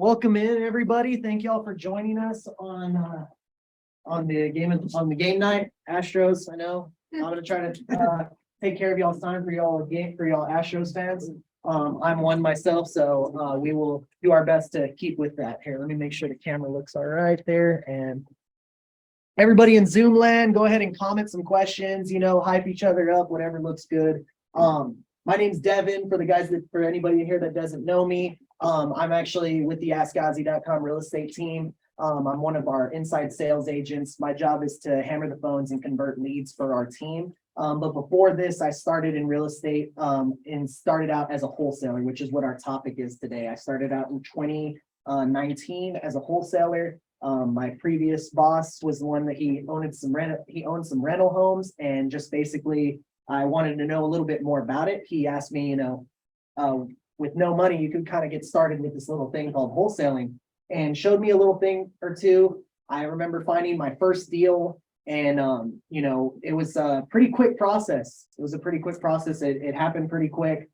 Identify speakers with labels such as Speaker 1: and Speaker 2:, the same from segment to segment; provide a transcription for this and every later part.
Speaker 1: Welcome in, everybody. Thank y'all for joining us on the game night. Astros. I know I'm gonna try to take care of y'all's time for y'all Astros fans. I'm one myself, so we will do our best to keep with that. Here, let me make sure the camera looks all right there. And everybody in Zoom land, go ahead and comment some questions. Hype each other up, whatever looks good. My name's Devin. For anybody in here that doesn't know me, I'm actually with the AskOzzie.com real estate team. I'm one of our inside sales agents. My job is to hammer the phones and convert leads for our team. But before this, I started in real estate and started out as a wholesaler, which is what our topic is today. I started out in 2019 as a wholesaler. My previous boss was the one that he owned some rental homes, and just basically I wanted to know a little bit more about it. He asked me, with no money, you could kind of get started with this little thing called wholesaling, and showed me a little thing or two. I remember finding my first deal, and it was a pretty quick process. It happened pretty quick.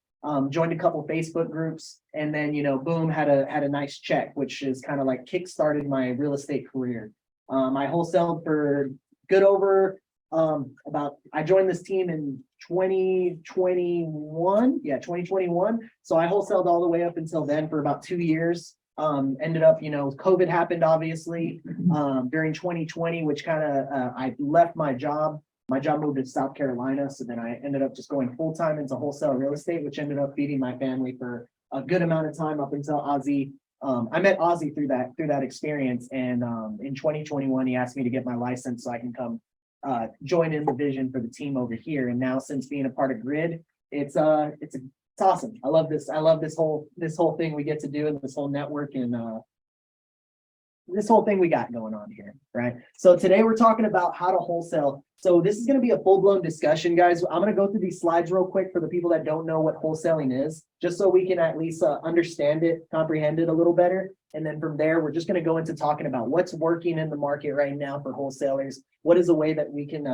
Speaker 1: Joined a couple Facebook groups, and then boom, had a nice check, which is kind of like kickstarted my real estate career. I wholesaled for good over I joined this team in 2021. Yeah, 2021. So I wholesaled all the way up until then for about 2 years. Ended up, COVID happened obviously during 2020, which kind of I left my job. My job moved to South Carolina, so then I ended up just going full time into wholesale real estate, which ended up feeding my family for a good amount of time up until Ozzie. I met Ozzie through that experience, and in 2021 he asked me to get my license so I can come join in the vision for the team over here. And now, since being a part of Grid, it's awesome. I love this whole thing we get to do, and this whole network, and this whole thing we got going on here, right? So today we're talking about how to wholesale. So this is going to be a full-blown discussion, guys. I'm going to go through these slides real quick for the people that don't know what wholesaling is, just so we can at least understand it, comprehend it a little better. And then from there, we're just going to go into talking about what's working in the market right now for wholesalers. What is a way that we can,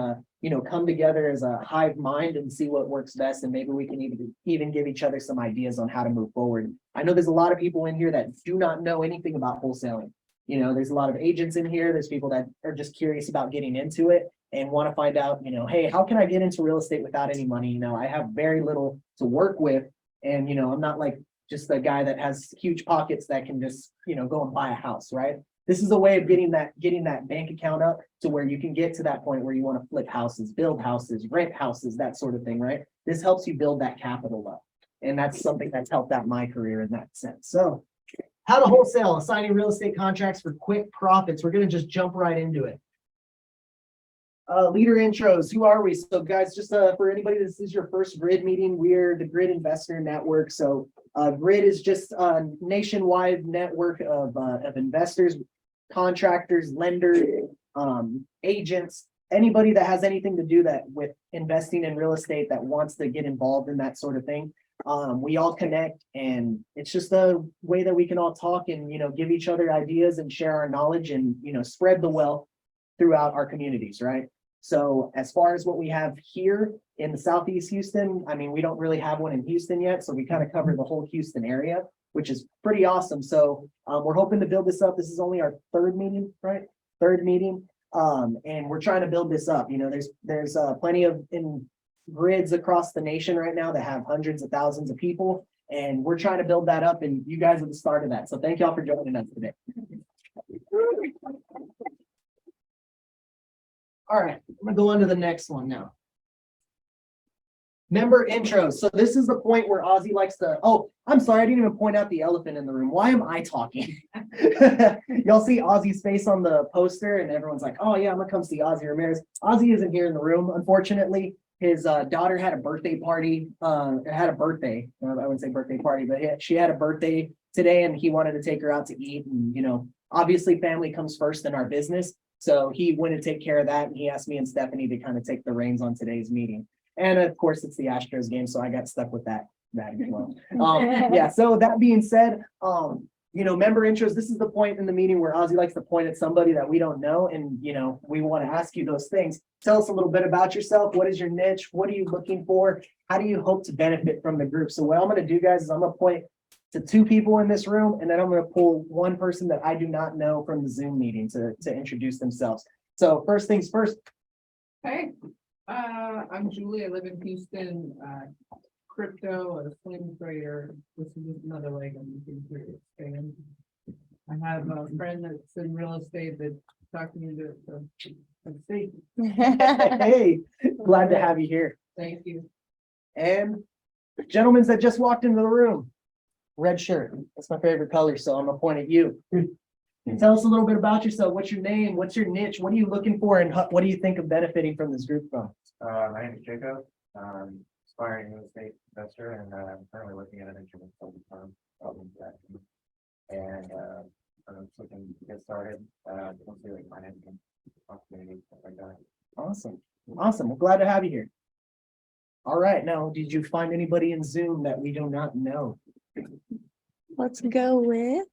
Speaker 1: come together as a hive mind and see what works best, and maybe we can even give each other some ideas on how to move forward. I know there's a lot of people in here that do not know anything about wholesaling. There's a lot of agents in here. There's people that are just curious about getting into it and want to find out, hey, how can I get into real estate without any money? I have very little to work with, and I'm not like just a guy that has huge pockets that can just go and buy a house, right? This is a way of getting that bank account up to where you can get to that point where you want to flip houses, build houses, rent houses, that sort of thing, right? This helps you build that capital up, and that's something that's helped out my career in that sense. So how to wholesale, assigning real estate contracts for quick profits. We're going to just jump right into it. Leader intros. Who are we? So guys, just for anybody, this is your first Grid meeting. We're the Grid Investor Network. So Grid is just a nationwide network of investors, contractors, lenders, agents, anybody that has anything to do that with investing in real estate that wants to get involved in that sort of thing. We all connect, and it's just a way that we can all talk and give each other ideas and share our knowledge, and spread the wealth throughout our communities, right? So as far as what we have here in the Southeast Houston, we don't really have one in Houston yet, so we kind of cover the whole Houston area, which is pretty awesome. So we're hoping to build this up. This is only our third meeting, right? And we're trying to build this up. There's plenty of grids across the nation right now that have hundreds of thousands of people, and we're trying to build that up, and you guys are the start of that. So thank y'all for joining us today. All right, I'm gonna go on to the next one now. Member intros. So this is the point where Ozzie likes to, I'm sorry, I didn't even point out the elephant in the room. Why am I talking? Y'all see Ozzie's face on the poster, and everyone's like, oh yeah, I'm gonna come see Ozzie Ramirez. Ozzie isn't here in the room, unfortunately. His daughter had a birthday party, I wouldn't say birthday party, but she had a birthday today, and he wanted to take her out to eat. And, obviously family comes first in our business. So he went to take care of that, and he asked me and Stephanie to kind of take the reins on today's meeting. And of course, it's the Astros game, so I got stuck with that as well. Yeah, so that being said, member intros, this is the point in the meeting where Ozzie likes to point at somebody that we don't know, and we want to ask you those things. Tell us a little bit about yourself. What is your niche? What are you looking for? How do you hope to benefit from the group? So what I'm going to do, guys, is I'm going to point to 2 people in this room, and then I'm going to pull 1 person that I do not know from the Zoom meeting to introduce themselves. So first things first.
Speaker 2: Hey, I'm Julie. I live in Houston. Crypto, a swing trader. This is just another leg I'm looking to expand. I have a friend that's in real estate that talked me to see.
Speaker 1: Hey, glad to have you here.
Speaker 2: Thank you.
Speaker 1: And gentlemen that just walked into the room, red shirt. That's my favorite color, so I'm gonna point at you. Tell us a little bit about yourself. What's your name? What's your niche? What are you looking for? And what do you think of benefiting from this group from?
Speaker 3: My name is Jacob, aspiring real estate investor, and I'm currently working at an insurance consulting firm. And I'm just looking to get started, mostly like financing opportunities, stuff like that.
Speaker 1: Awesome. Awesome. Well, glad to have you here. All right. Now, did you find anybody in Zoom that we do not know?
Speaker 4: Let's go with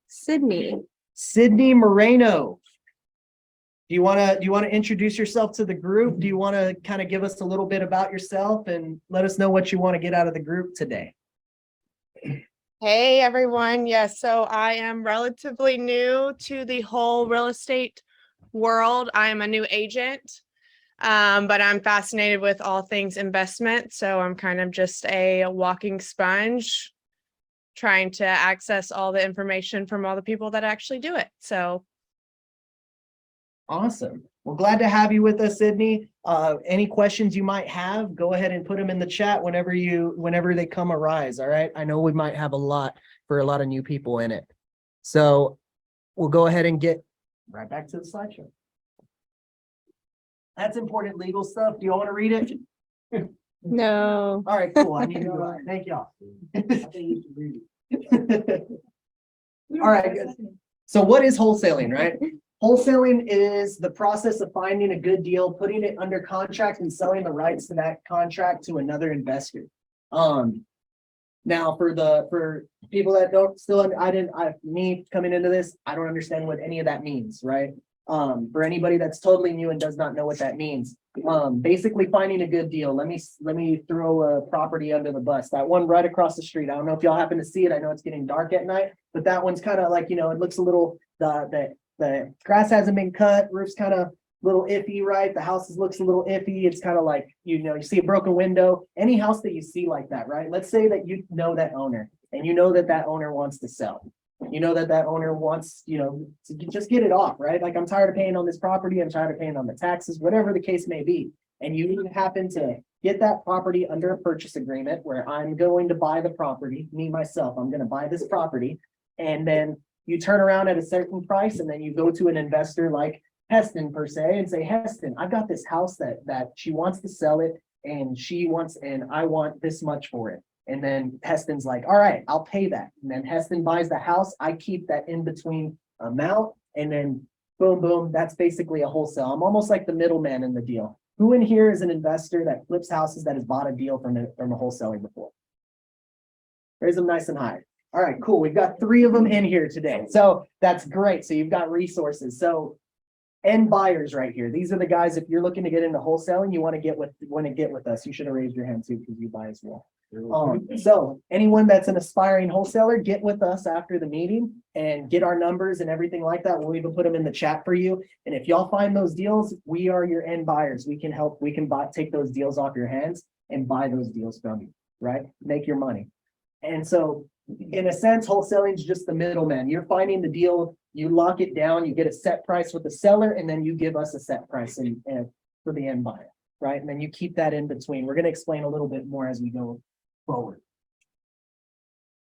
Speaker 4: Sydney.
Speaker 1: Sydney Moreno. Do you want to introduce yourself to the group? Do you want to kind of give us a little bit about yourself and let us know what you want to get out of the group today?
Speaker 4: Hey everyone. Yes, so I am relatively new to the whole real estate world. I am a new agent, but I'm fascinated with all things investment. So I'm kind of just a walking sponge, trying to access all the information from all the people that actually do it. So
Speaker 1: awesome. Well, glad to have you with us, Sydney. Any questions you might have, go ahead and put them in the chat whenever they come arise. All right. I know we might have a lot for a lot of new people in it. So we'll go ahead and get right back to the slideshow. That's important legal stuff. Do you all want to read it?
Speaker 4: no.
Speaker 1: All right, cool. I need to go. Thank y'all. All right, good. So what is wholesaling, right? Wholesaling is the process of finding a good deal, putting it under contract and selling the rights to that contract to another investor. Now for people that don't still, me coming into this, I don't understand what any of that means, right? For anybody that's totally new and does not know what that means, basically finding a good deal. Let me throw a property under the bus. That one right across the street. I don't know if y'all happen to see it. I know it's getting dark at night, but that one's kind of like, it looks a little, the grass hasn't been cut, roof's kind of little iffy, right? The house looks a little iffy. It's kind of like, you see a broken window. Any house that you see like that, right? Let's say that you know that owner and you know that owner wants to sell. You know that owner wants, to just get it off, right? Like, I'm tired of paying on this property. I'm tired of paying on the taxes, whatever the case may be. And you happen to get that property under a purchase agreement where I'm going to buy the property, me, myself, I'm going to buy this property. And then you turn around at a certain price and then you go to an investor like Heston per se and say, Heston, I've got this house that she wants to sell it and I want this much for it. And then Heston's like, all right, I'll pay that. And then Heston buys the house. I keep that in between amount. And then boom, boom, that's basically a wholesale. I'm almost like the middleman in the deal. Who in here is an investor that flips houses that has bought a deal from a wholesaling before? Raise them nice and high. All right, cool. We've got 3 of them in here today. So that's great. So you've got resources. So end buyers right here. These are the guys, if you're looking to get into wholesaling, you want to get with us. You should have raised your hand too, because you buy as well. So anyone that's an aspiring wholesaler, get with us after the meeting and get our numbers and everything like that. We'll even put them in the chat for you. And if y'all find those deals, we are your end buyers. We can help. We can take those deals off your hands and buy those deals from you, right? Make your money. And so in a sense, wholesaling is just the middleman. You're finding the deal, you lock it down, you get a set price with the seller, and then you give us a set price for the end buyer, right? And then you keep that in between. We're going to explain a little bit more as we go forward.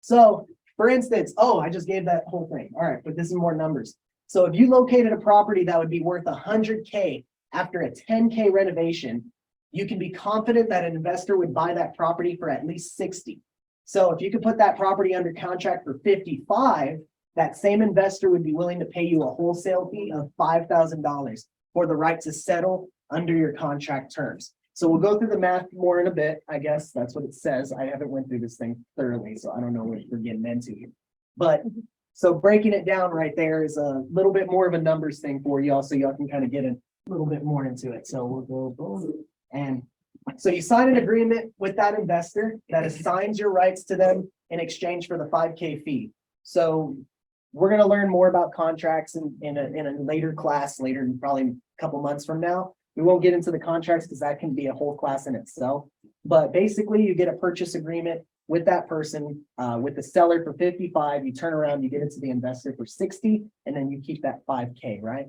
Speaker 1: So for instance, I just gave that whole thing. All right, but this is more numbers. So if you located a property that would be worth $100K after a $10K renovation, you can be confident that an investor would buy that property for at least $60. So if you could put that property under contract for $55, that same investor would be willing to pay you a wholesale fee of $5,000 for the right to settle under your contract terms. So we'll go through the math more in a bit. I guess that's what it says. I haven't went through this thing thoroughly, so I don't know what we're getting into here. But so breaking it down right there is a little bit more of a numbers thing for y'all, so y'all can kind of get a little bit more into it. So we'll go and So you sign an agreement with that investor that assigns your rights to them in exchange for the 5K fee. So we're gonna learn more about contracts in a later class, probably a couple months from now. We won't get into the contracts because that can be a whole class in itself. But basically, you get a purchase agreement with that person, with the seller for 55. You turn around, you get it to the investor for 60, and then you keep that 5K, right?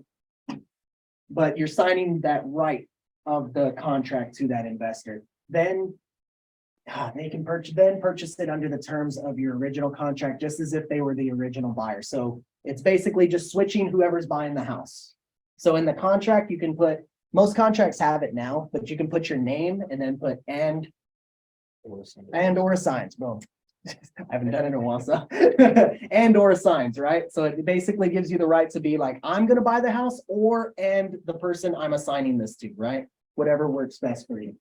Speaker 1: But you're signing that right of the contract to that investor. Then they can purchase it under the terms of your original contract, just as if they were the original buyer. So it's basically just switching whoever's buying the house. So in the contract, you can put, most contracts have it now, but you can put your name and then put and or assigns. Boom. I haven't done it in a while, so and or assigns, right? So it basically gives you the right to be like, I'm gonna buy the house, or and the person I'm assigning this to, right? Whatever works best for you.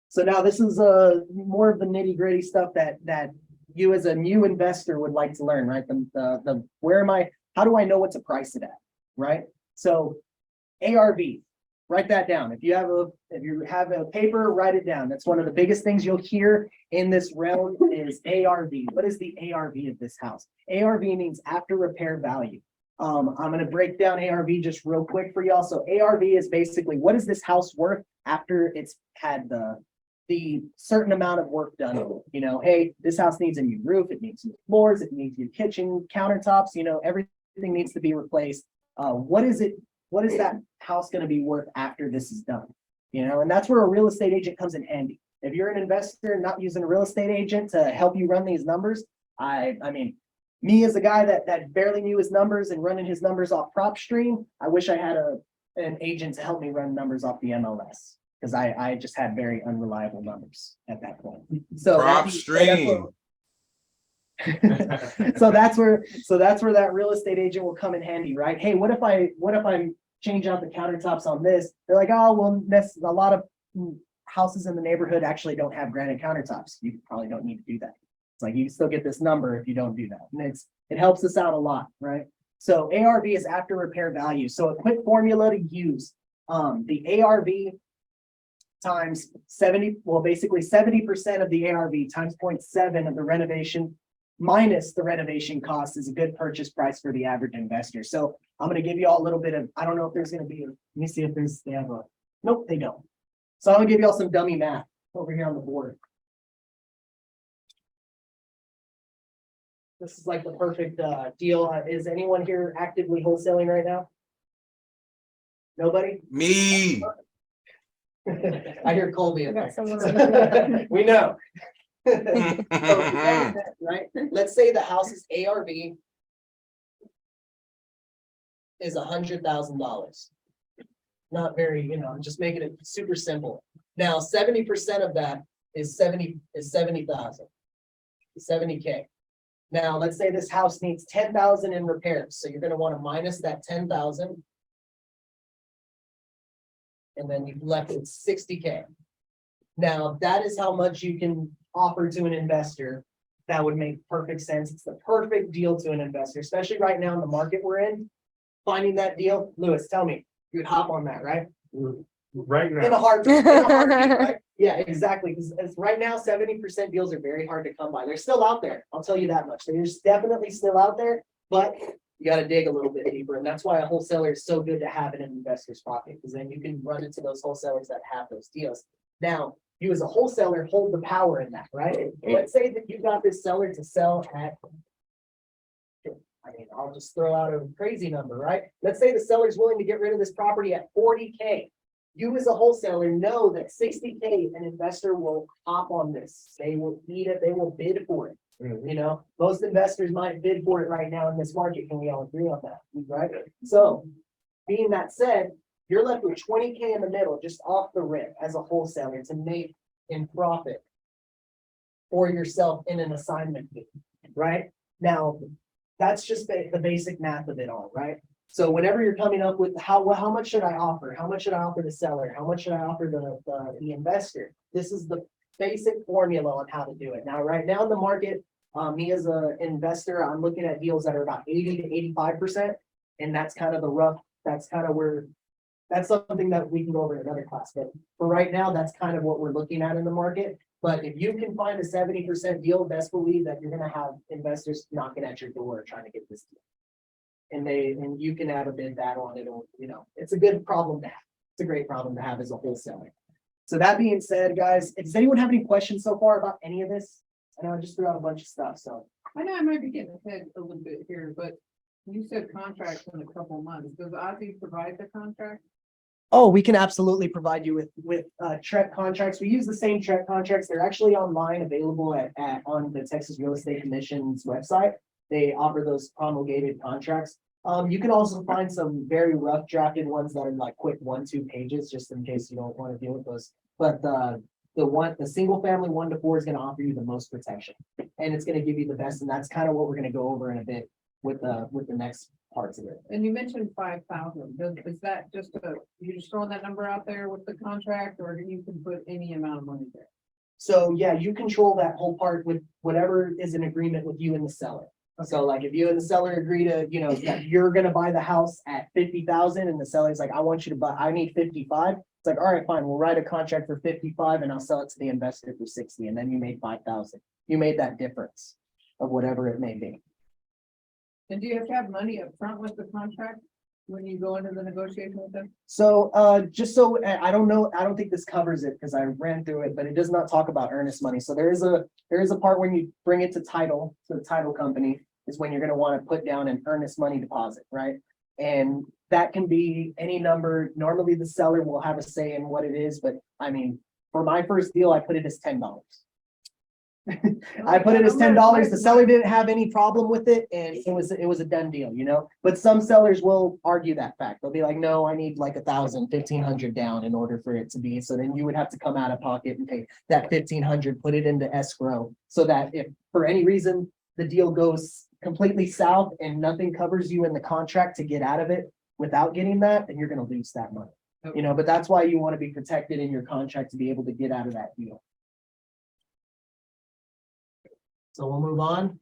Speaker 1: So now this is more of the nitty gritty stuff that you as a new investor would like to learn, right? The where am I? How do I know what to price it at, right? So ARV, write that down. If you have a paper, write it down. That's one of the biggest things you'll hear in this realm is ARV. What is the ARV of this house? ARV means after repair value. I'm going to break down ARV just real quick for y'all. So ARV is basically what is this house worth after it's had the certain amount of work done. You know, hey, this house needs a new roof, it needs new floors, it needs new kitchen countertops, you know, everything needs to be replaced. What is that house going to be worth after this is done? You know, and that's where a real estate agent comes in handy. If you're an investor not using a real estate agent to help you run these numbers, I mean, me as a guy that barely knew his numbers and running his numbers off PropStream, I wish I had an agent to help me run numbers off the MLS. Because I just had very unreliable numbers at that point. So
Speaker 5: PropStream.
Speaker 1: so that's where that real estate agent will come in handy, right? Hey, what if I change out the countertops on this? They're like, oh, well, that's a lot of houses in the neighborhood actually don't have granite countertops. You probably don't need to do that. It's like you can still get this number if you don't do that. And it helps us out a lot, right? So ARV is after repair value. So a quick formula to use, the ARV times 70, well, basically 70% of the ARV times 0.7 of the renovation minus the renovation cost is a good purchase price for the average investor. So I'm going to give you all a little bit of, I don't know if there's going to be, let me see if they have a, nope, they don't. So I'm going to give you all some dummy math over here on the board. This is like the perfect deal. Is anyone here actively wholesaling right now? Nobody?
Speaker 5: Me.
Speaker 1: I hear Colby.
Speaker 6: I got someone
Speaker 1: We know. Right? Let's say the house's ARV is $100,000. Not very, you know, I'm just making it super simple. Now, 70% of that is 70,000, 70K. Now, let's say this house needs 10,000 in repairs. So you're going to want to minus that 10,000. And then you've left with 60K. Now, that is how much you can offer to an investor. That would make perfect sense. It's the perfect deal to an investor, especially right now in the market we're in. Finding that deal, Lewis, tell me, you would hop on that, right?
Speaker 3: Right now.
Speaker 1: In a heartbeat, right? Yeah, exactly. Because right now, 70% deals are very hard to come by. They're still out there. I'll tell you that much. They're definitely still out there, but you got to dig a little bit deeper. And that's why a wholesaler is so good to have in an investor's pocket, because then you can run into those wholesalers that have those deals. Now, you as a wholesaler hold the power in that, right? Let's say that you got this seller to sell at, I mean, I'll just throw out a crazy number, right? Let's say the seller's willing to get rid of this property at 40K. You as a wholesaler know that 60K, an investor will hop on this. They will eat it. They will bid for it. You know, most investors might bid for it right now in this market. Can we all agree on that? Right? So being that said, you're left with 20K in the middle, just off the rip as a wholesaler to make in profit for yourself in an assignment fee, right? Now, that's just the basic math of it all, right? So whenever you're coming up with how much should I offer? How much should I offer the seller? How much should I offer the investor? This is the basic formula on how to do it. Now, right now in the market, me as an investor, I'm looking at deals that are about 80 to 85%. And that's kind of the rough, that's kind of where That's something that we can go over in another class, but for right now, that's kind of what we're looking at in the market. But if you can find a 70% deal, best believe that you're gonna have investors knocking at your door trying to get this deal. And you can have a bid battle on it, or, it's a good problem to have. It's a great problem to have as a wholesaler. So that being said, guys, does anyone have any questions so far about any of this? I know I just threw out a bunch of stuff, so.
Speaker 2: I know I might be getting ahead a little bit here, but you said contracts in a couple of months. Does Ozzie provide the contract?
Speaker 1: Oh, we can absolutely provide you with TREC contracts. We use the same TREC contracts. They're actually online, available on the Texas Real Estate Commission's website. They offer those promulgated contracts. You can also find some very rough drafted ones that are like quick 1-2 pages, just in case you don't want to deal with those. But the single family 1 to 4 is going to offer you the most protection, and it's going to give you the best. And that's kind of what we're going to go over in a bit with the next parts of it.
Speaker 2: And you mentioned 5,000. Is that just you just throwing that number out there with the contract, or you can put any amount of money there?
Speaker 1: So yeah, you control that whole part with whatever is in agreement with you and the seller. So like if you and the seller agree to, that you're gonna buy the house at 50,000 and the seller's like, I want you to buy, I need 55. It's like, all right, fine, we'll write a contract for 55 and I'll sell it to the investor for 60. And then you made 5,000. You made that difference of whatever it may be.
Speaker 2: And do you have to have money up front with the contract when you go into the negotiation with them?
Speaker 1: So just so I don't know, I don't think this covers it because I ran through it, but it does not talk about earnest money. So there is a part when you bring it to title, to the title company, is when you're going to want to put down an earnest money deposit, right? And that can be any number. Normally the seller will have a say in what it is, but I mean, for my first deal, I put it as $10. I put it as $10. The seller didn't have any problem with it, and it was a done deal, But some sellers will argue that fact. They'll be like, no, I need like 1,000, 1,500 down in order for it to be. So then you would have to come out of pocket and pay that 1,500, put it into escrow, so that if for any reason the deal goes completely south and nothing covers you in the contract to get out of it without getting that, then you're going to lose that money. But that's why you want to be protected in your contract to be able to get out of that deal. So we'll move on.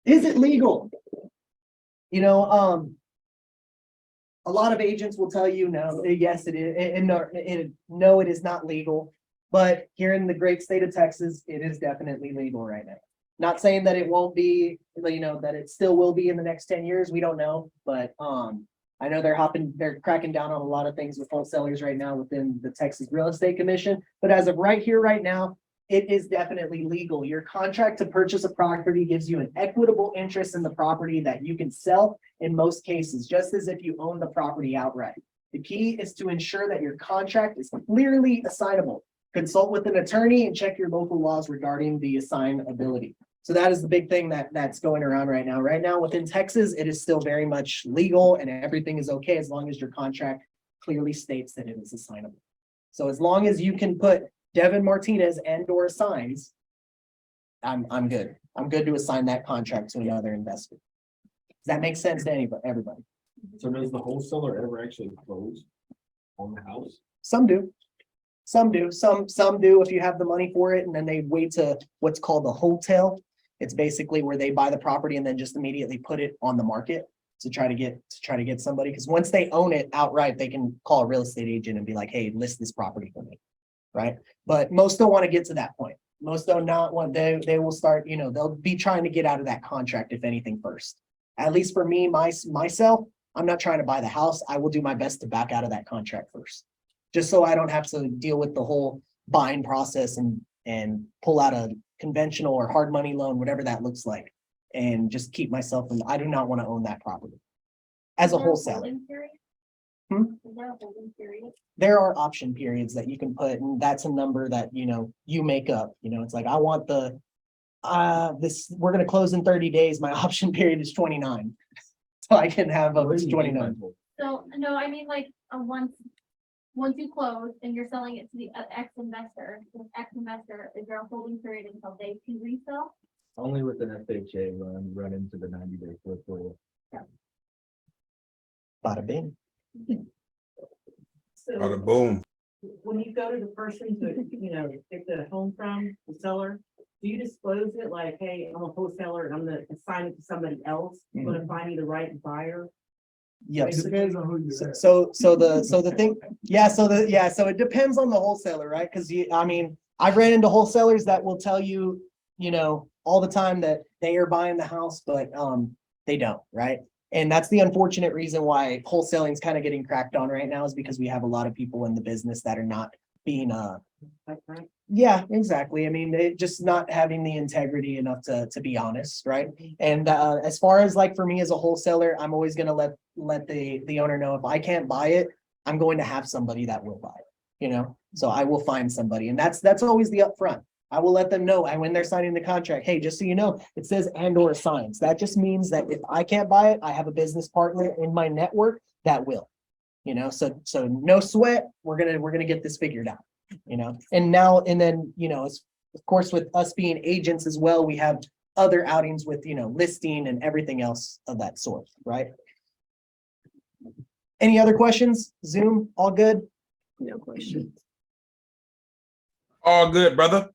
Speaker 1: Is it legal? A lot of agents will tell you no, yes, it is, and no, it is not legal. But here in the great state of Texas, it is definitely legal right now. Not saying that it won't be, that it still will be in the next 10 years. We don't know, but I know they're cracking down on a lot of things with wholesalers right now within the Texas Real Estate Commission. But as of right here, right now, it is definitely legal. Your contract to purchase a property gives you an equitable interest in the property that you can sell in most cases, just as if you own the property outright. The key is to ensure that your contract is clearly assignable. Consult with an attorney and check your local laws regarding the assignability. So that is the big thing that's going around right now. Right now within Texas, it is still very much legal and everything is okay as long as your contract clearly states that it is assignable. So as long as you can put Devin Martinez and/or assigns, I'm good. I'm good to assign that contract to another investor. Does that make sense to everybody?
Speaker 6: So does the wholesaler ever actually close on the house?
Speaker 1: Some do. Some do. Some do if you have the money for it, and then they wait to what's called the wholesale. It's basically where they buy the property and then just immediately put it on the market to try to get somebody. Because once they own it outright, they can call a real estate agent and be like, hey, list this property for me. Right. But most don't want to get to that point. Most don't not want, they will start, they'll be trying to get out of that contract, if anything, first. At least for me, myself, I'm not trying to buy the house. I will do my best to back out of that contract first, just so I don't have to deal with the whole buying process and pull out a conventional or hard money loan, whatever that looks like, and just keep myself from, I do not want to own that property as a wholesaler.
Speaker 7: Is there a holding period?
Speaker 1: There are option periods that you can put, and that's a number that, you make up. It's like, I want we're going to close in 30 days. My option period is 29. So I can have up to 29.
Speaker 7: So, no, I mean, like, once you close and you're selling it to the ex-investor, is there a holding period until they can resell?
Speaker 6: Only with an FHA run into the 90-day foreclosure.
Speaker 1: Bada bing.
Speaker 5: Bada boom.
Speaker 8: When you go to the person to, get the home from, the seller, do you disclose it like, hey, I'm a wholesaler and I'm gonna assign it to somebody else, I'm gonna find you the right buyer?
Speaker 1: Yes.
Speaker 6: It depends on who you're at.
Speaker 1: So the thing, so it depends on the wholesaler, right? Cause I mean, I've ran into wholesalers that will tell you, all the time that they are buying the house, but, they don't, right? And that's the unfortunate reason why wholesaling is kind of getting cracked on right now, is because we have a lot of people in the business that are not being, yeah, exactly. I mean, they just not having the integrity enough to be honest, right? And as far as like for me as a wholesaler, I'm always gonna let the owner know if I can't buy it, I'm going to have somebody that will buy it, So I will find somebody, and that's always the upfront. I will let them know, and when they're signing the contract, hey, just so you know, it says and/or signs. That just means that if I can't buy it, I have a business partner in my network that will. So no sweat. We're gonna get this figured out. And then, of course, with us being agents as well, we have other outings with, listing and everything else of that sort, right? Any other questions? Zoom, all good?
Speaker 4: No question.
Speaker 5: All good, brother.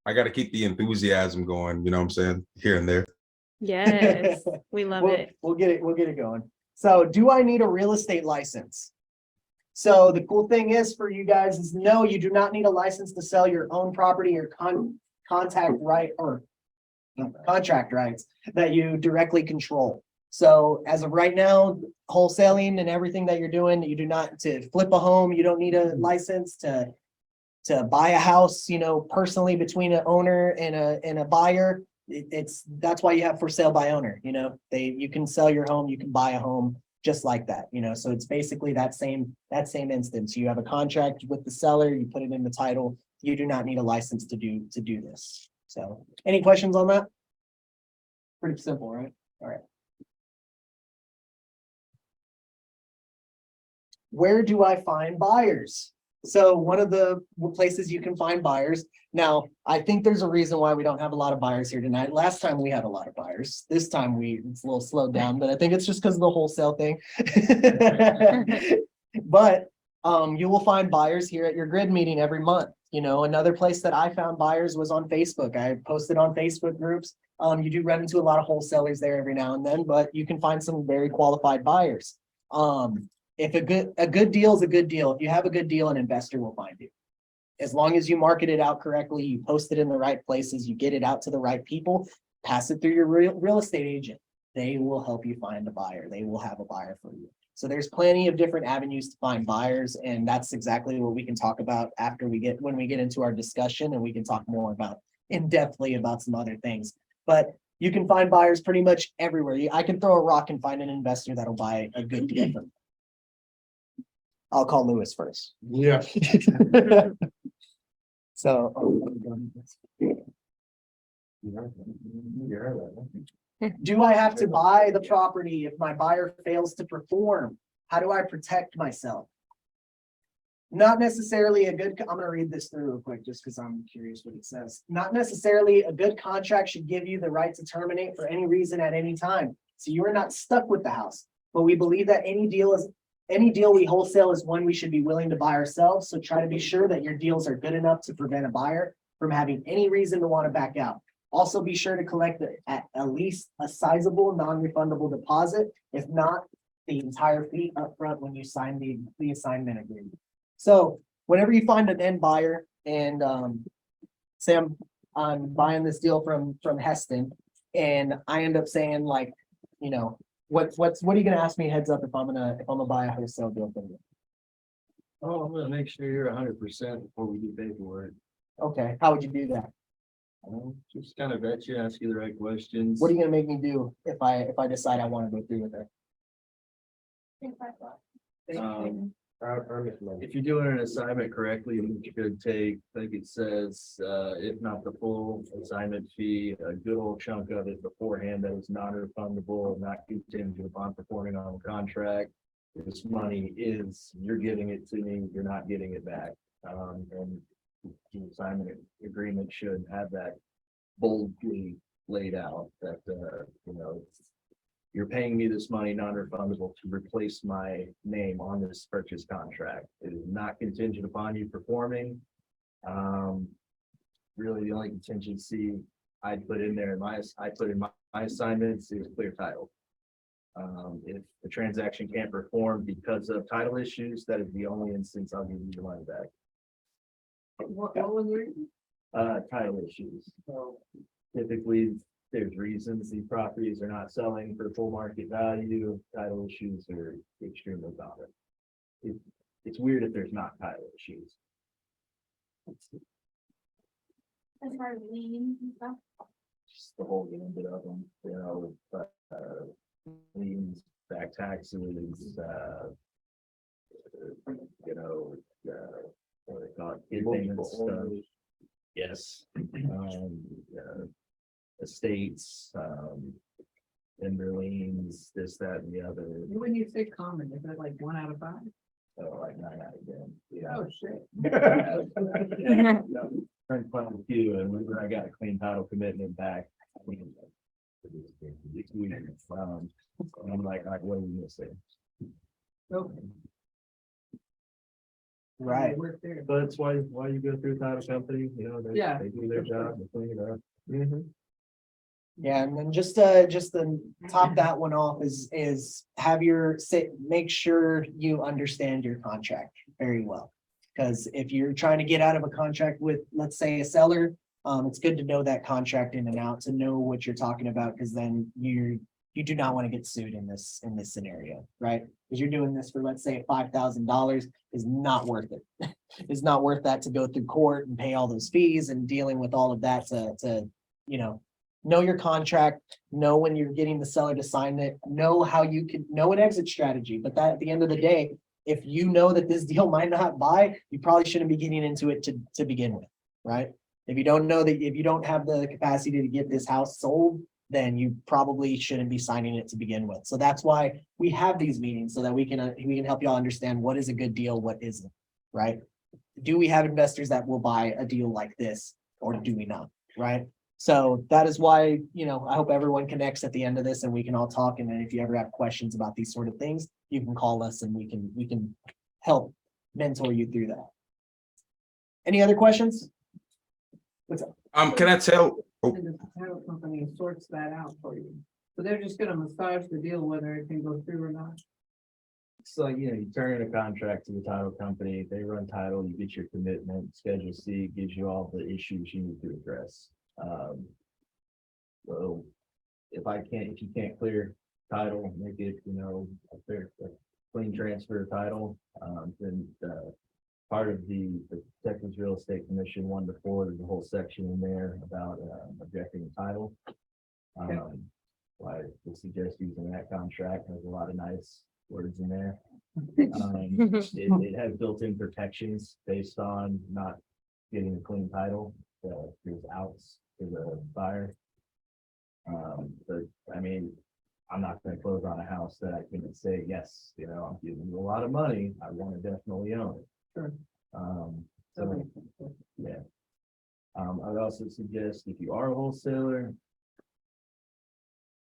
Speaker 5: I got to keep the enthusiasm going, you know what I'm saying? Here and there.
Speaker 4: Yes, we love it.
Speaker 1: We'll get it going. So do I need a real estate license? So the cool thing is for you guys is no, you do not need a license to sell your own property or contact right or contract rights that you directly control. So as of right now, wholesaling and everything that you're doing, you do not to flip a home. You don't need a license to buy a house, personally between an owner and a buyer. That's why you have for sale by owner. You can sell your home, you can buy a home just like that. So it's basically that same instance. You have a contract with the seller, you put it in the title. You do not need a license to do this. So any questions on that? Pretty simple, right? All right. Where do I find buyers? So one of the places you can find buyers. Now, I think there's a reason why we don't have a lot of buyers here tonight. Last time we had a lot of buyers. This time it's a little slowed down, but I think it's just because of the wholesale thing. But you will find buyers here at your grid meeting every month. Another place that I found buyers was on Facebook. I posted on Facebook groups. You do run into a lot of wholesalers there every now and then, but you can find some very qualified buyers. If a good deal is a good deal, if you have a good deal, an investor will find you. As long as you market it out correctly, you post it in the right places, you get it out to the right people, pass it through your real estate agent. They will help you find a buyer. They will have a buyer for you. So there's plenty of different avenues to find buyers, and that's exactly what we can talk about when we get into our discussion, and we can talk more about in-depthly about some other things. But you can find buyers pretty much everywhere. I can throw a rock and find an investor that'll buy a good deal from. I'll call Lewis first.
Speaker 6: Yeah.
Speaker 1: So. Do I have to buy the property if my buyer fails to perform? How do I protect myself? Not necessarily I'm gonna read this through real quick just because I'm curious what it says. Not necessarily a good contract should give you the right to terminate for any reason at any time. So you are not stuck with the house, but we believe that any deal we wholesale is one we should be willing to buy ourselves. So try to be sure that your deals are good enough to prevent a buyer from having any reason to want to back out. Also be sure to collect at least a sizable non-refundable deposit, if not the entire fee upfront when you sign the assignment agreement. So whenever you find an end buyer and say I'm buying this deal from Heston, and I end up saying like, what are you gonna ask me heads up if I'm gonna buy a wholesale deal from you?
Speaker 6: Oh, I'm gonna make sure you're 100% before we do paperwork.
Speaker 1: Okay, how would you do that?
Speaker 6: Just kind of vet you, ask you the right questions.
Speaker 1: What are you gonna make me do if I decide I want to go through with it?
Speaker 6: If you're doing an assignment correctly, you could take, like it says, if not the full assignment fee, a good old chunk of it beforehand that is non-refundable, not contingent upon performing on the contract. This money you're giving it to me, you're not getting it back. And the assignment agreement should have that boldly laid out that, you're paying me this money non-refundable to replace my name on this purchase contract. It is not contingent upon you performing. Really, the only contingency I put in my my assignments is clear title. If the transaction can't perform because of title issues, that is the only instance I'll give you the money back.
Speaker 2: What was it?
Speaker 6: Title issues. Typically, there's reasons these properties are not selling for full market value. Title issues are extremely common. It's weird if there's not title issues.
Speaker 7: As far as liens and stuff.
Speaker 6: Just the whole gamut of them, you know, liens, back taxes, you know, what they call it, kid payments stuff. Yes. Estates, timber liens, this, that, and the other,
Speaker 2: When you say common, is that like 1 out of 5?
Speaker 6: so like 9 out of 10. Yeah.
Speaker 2: Oh, shit.
Speaker 6: Turned quite a few, and when I got a clean title commitment back. I mean, it's weird. And I'm like, what are we missing?
Speaker 2: Okay.
Speaker 1: Right.
Speaker 2: Work there.
Speaker 6: But that's why you go through a title company, you know,
Speaker 2: Yeah.
Speaker 6: they do their job, they clean it up.
Speaker 1: Yeah, and then just to top that one off is have make sure you understand your contract very well. Because if you're trying to get out of a contract with, let's say, a seller, it's good to know that contract in and out, to know what you're talking about, because then you do not want to get sued in this scenario, right? Because you're doing this for, let's say, $5,000 is not worth it. It's not worth that to go through court and pay all those fees and dealing with all of that to know your contract, know when you're getting the seller to sign it, know how you can know an exit strategy. But that, at the end of the day, if you know that this deal might not buy, you probably shouldn't be getting into it to begin with, right? If you don't know that, if you don't have the capacity to get this house sold, then you probably shouldn't be signing it to begin with. So that's why we have these meetings, so that we can help y'all understand what is a good deal, what isn't, right? Do we have investors that will buy a deal like this, or do we not, right? So that is why, I hope everyone connects at the end of this and we can all talk. And then if you ever have questions about these sort of things, you can call us and we can help mentor you through that. Any other questions? What's up?
Speaker 5: Can I tell? Oh,
Speaker 2: And the title company sorts that out for you. So they're just gonna massage the deal whether it can go through or not.
Speaker 6: So, you turn in a contract to the title company, they run title, you get your commitment, Schedule C gives you all the issues you need to address. So if you can't clear title, make it, a clean transfer of title, then, part of the Texas Real Estate Commission 1 to 4, there's a whole section in there about, objecting to title. I would suggest using that contract, there's a lot of nice words in there. It has built-in protections based on not getting a clean title. There's outs to the buyer. But I mean, I'm not gonna close on a house that I can say, yes, I'm giving you a lot of money, I want to definitely own it.
Speaker 2: Sure.
Speaker 6: So, yeah. I'd also suggest if you are a wholesaler,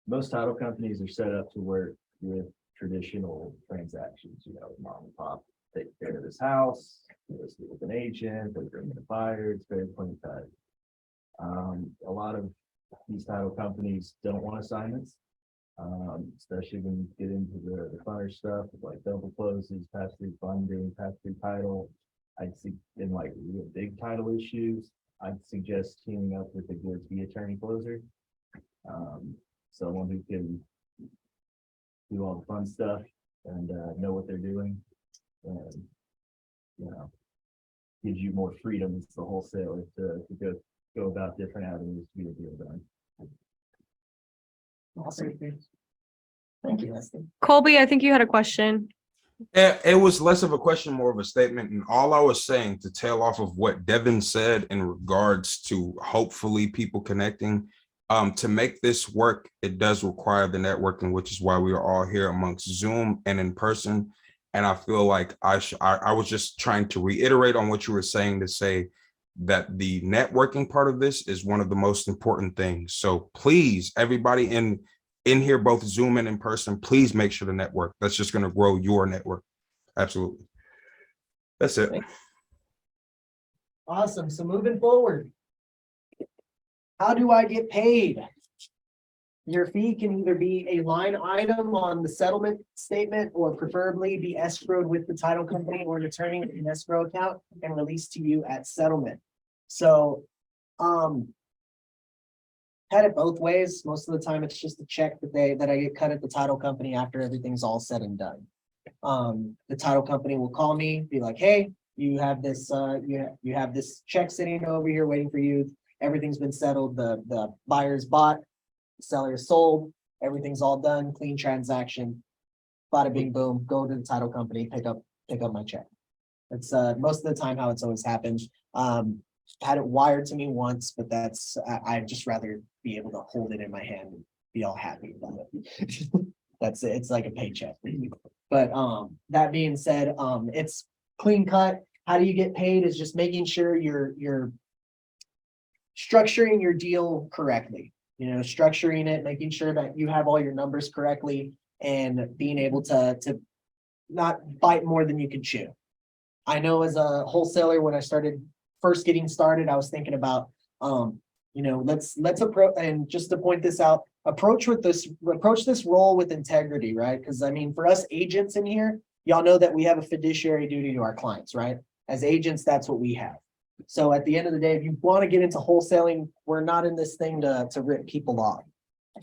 Speaker 6: most title companies are set up to work with traditional transactions, mom and pop take care of this house, list it with an agent, they bring in a buyer, it's very clean cut. A lot of these title companies don't want assignments, especially when you get into the funner stuff like double closes, pass-through funding, pass-through title. I'd see in like real big title issues, I'd suggest teaming up with a good fee attorney closer. Someone who can do all the fun stuff and know what they're doing, and gives you more freedom as the wholesaler to go about different avenues to get a deal done.
Speaker 1: Awesome. Thank you, Leslie.
Speaker 4: Colby, I think you had a question.
Speaker 5: it was less of a question, more of a statement. And all I was saying, to tail off of what Devin said in regards to hopefully people connecting, to make this work, it does require the networking, which is why we are all here amongst Zoom and in person. And I feel like I was just trying to reiterate on what you were saying, to say that the networking part of this is one of the most important things. So please, everybody in here, both Zoom and in person, please make sure to network. That's just going to grow your network. Absolutely. That's it.
Speaker 1: Awesome. So moving forward, how do I get paid? your fee can either be a line item on the settlement statement or preferably be escrowed with the title company or an attorney in an escrow account and released to you at settlement. So, had it both ways. Most of the time, it's just a check that I get cut at the title company after everything's all said and done. The title company will call me, be like, hey, you have this, you have this check sitting over here waiting for you. Everything's been settled. The buyer's bought, the seller is sold, everything's all done, clean transaction. Bada bing boom, go to the title company, pick up my check. That's most of the time how it's always happened. Had it wired to me once, but that's, I'd just rather be able to hold it in my hand and be all happy about it. That's it. It's like a paycheck. But that being said, it's clean cut. How do you get paid is just making sure you're structuring your deal correctly. You know, structuring it, making sure that you have all your numbers correctly and being able to not bite more than you can chew. I know as a wholesaler, when I started first getting started, I was thinking about, you know, let's approach, and just to point this out, approach this role with integrity, right? Because I mean, for us agents in here, y'all know that we have a fiduciary duty to our clients, right? As agents, that's what we have. So at the end of the day, if you want to get into wholesaling, we're not in this thing to rip people off.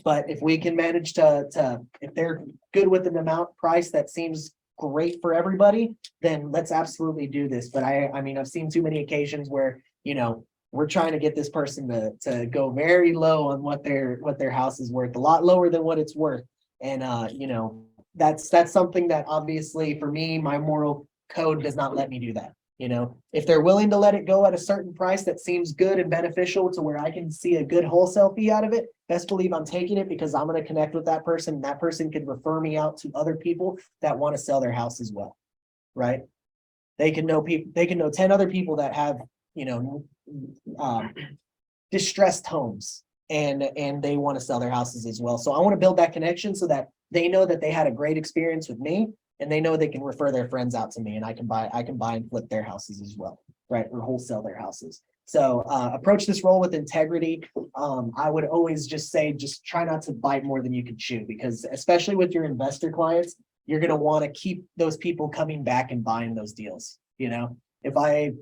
Speaker 1: But if we can manage if they're good with an amount price that seems great for everybody, then let's absolutely do this. But I mean, I've seen too many occasions where, you know, we're trying to get this person to go very low on what their house is worth, a lot lower than what it's worth. And you know, that's something that obviously for me, my moral code does not let me do that. You know, if they're willing to let it go at a certain price that seems good and beneficial to where I can see a good wholesale fee out of it, best believe I'm taking it because I'm going to connect with that person. And that person could refer me out to other people that want to sell their house as well. Right. They can know 10 other people that have, you know, distressed homes and they want to sell their houses as well. So I want to build that connection so that they know that they had a great experience with me and they know they can refer their friends out to me and I can buy and flip their houses as well, right? Or wholesale their houses. So approach this role with integrity. I would always just say, just try not to bite more than you can chew, because especially with your investor clients, you're going to want to keep those people coming back and buying those deals. You know, if I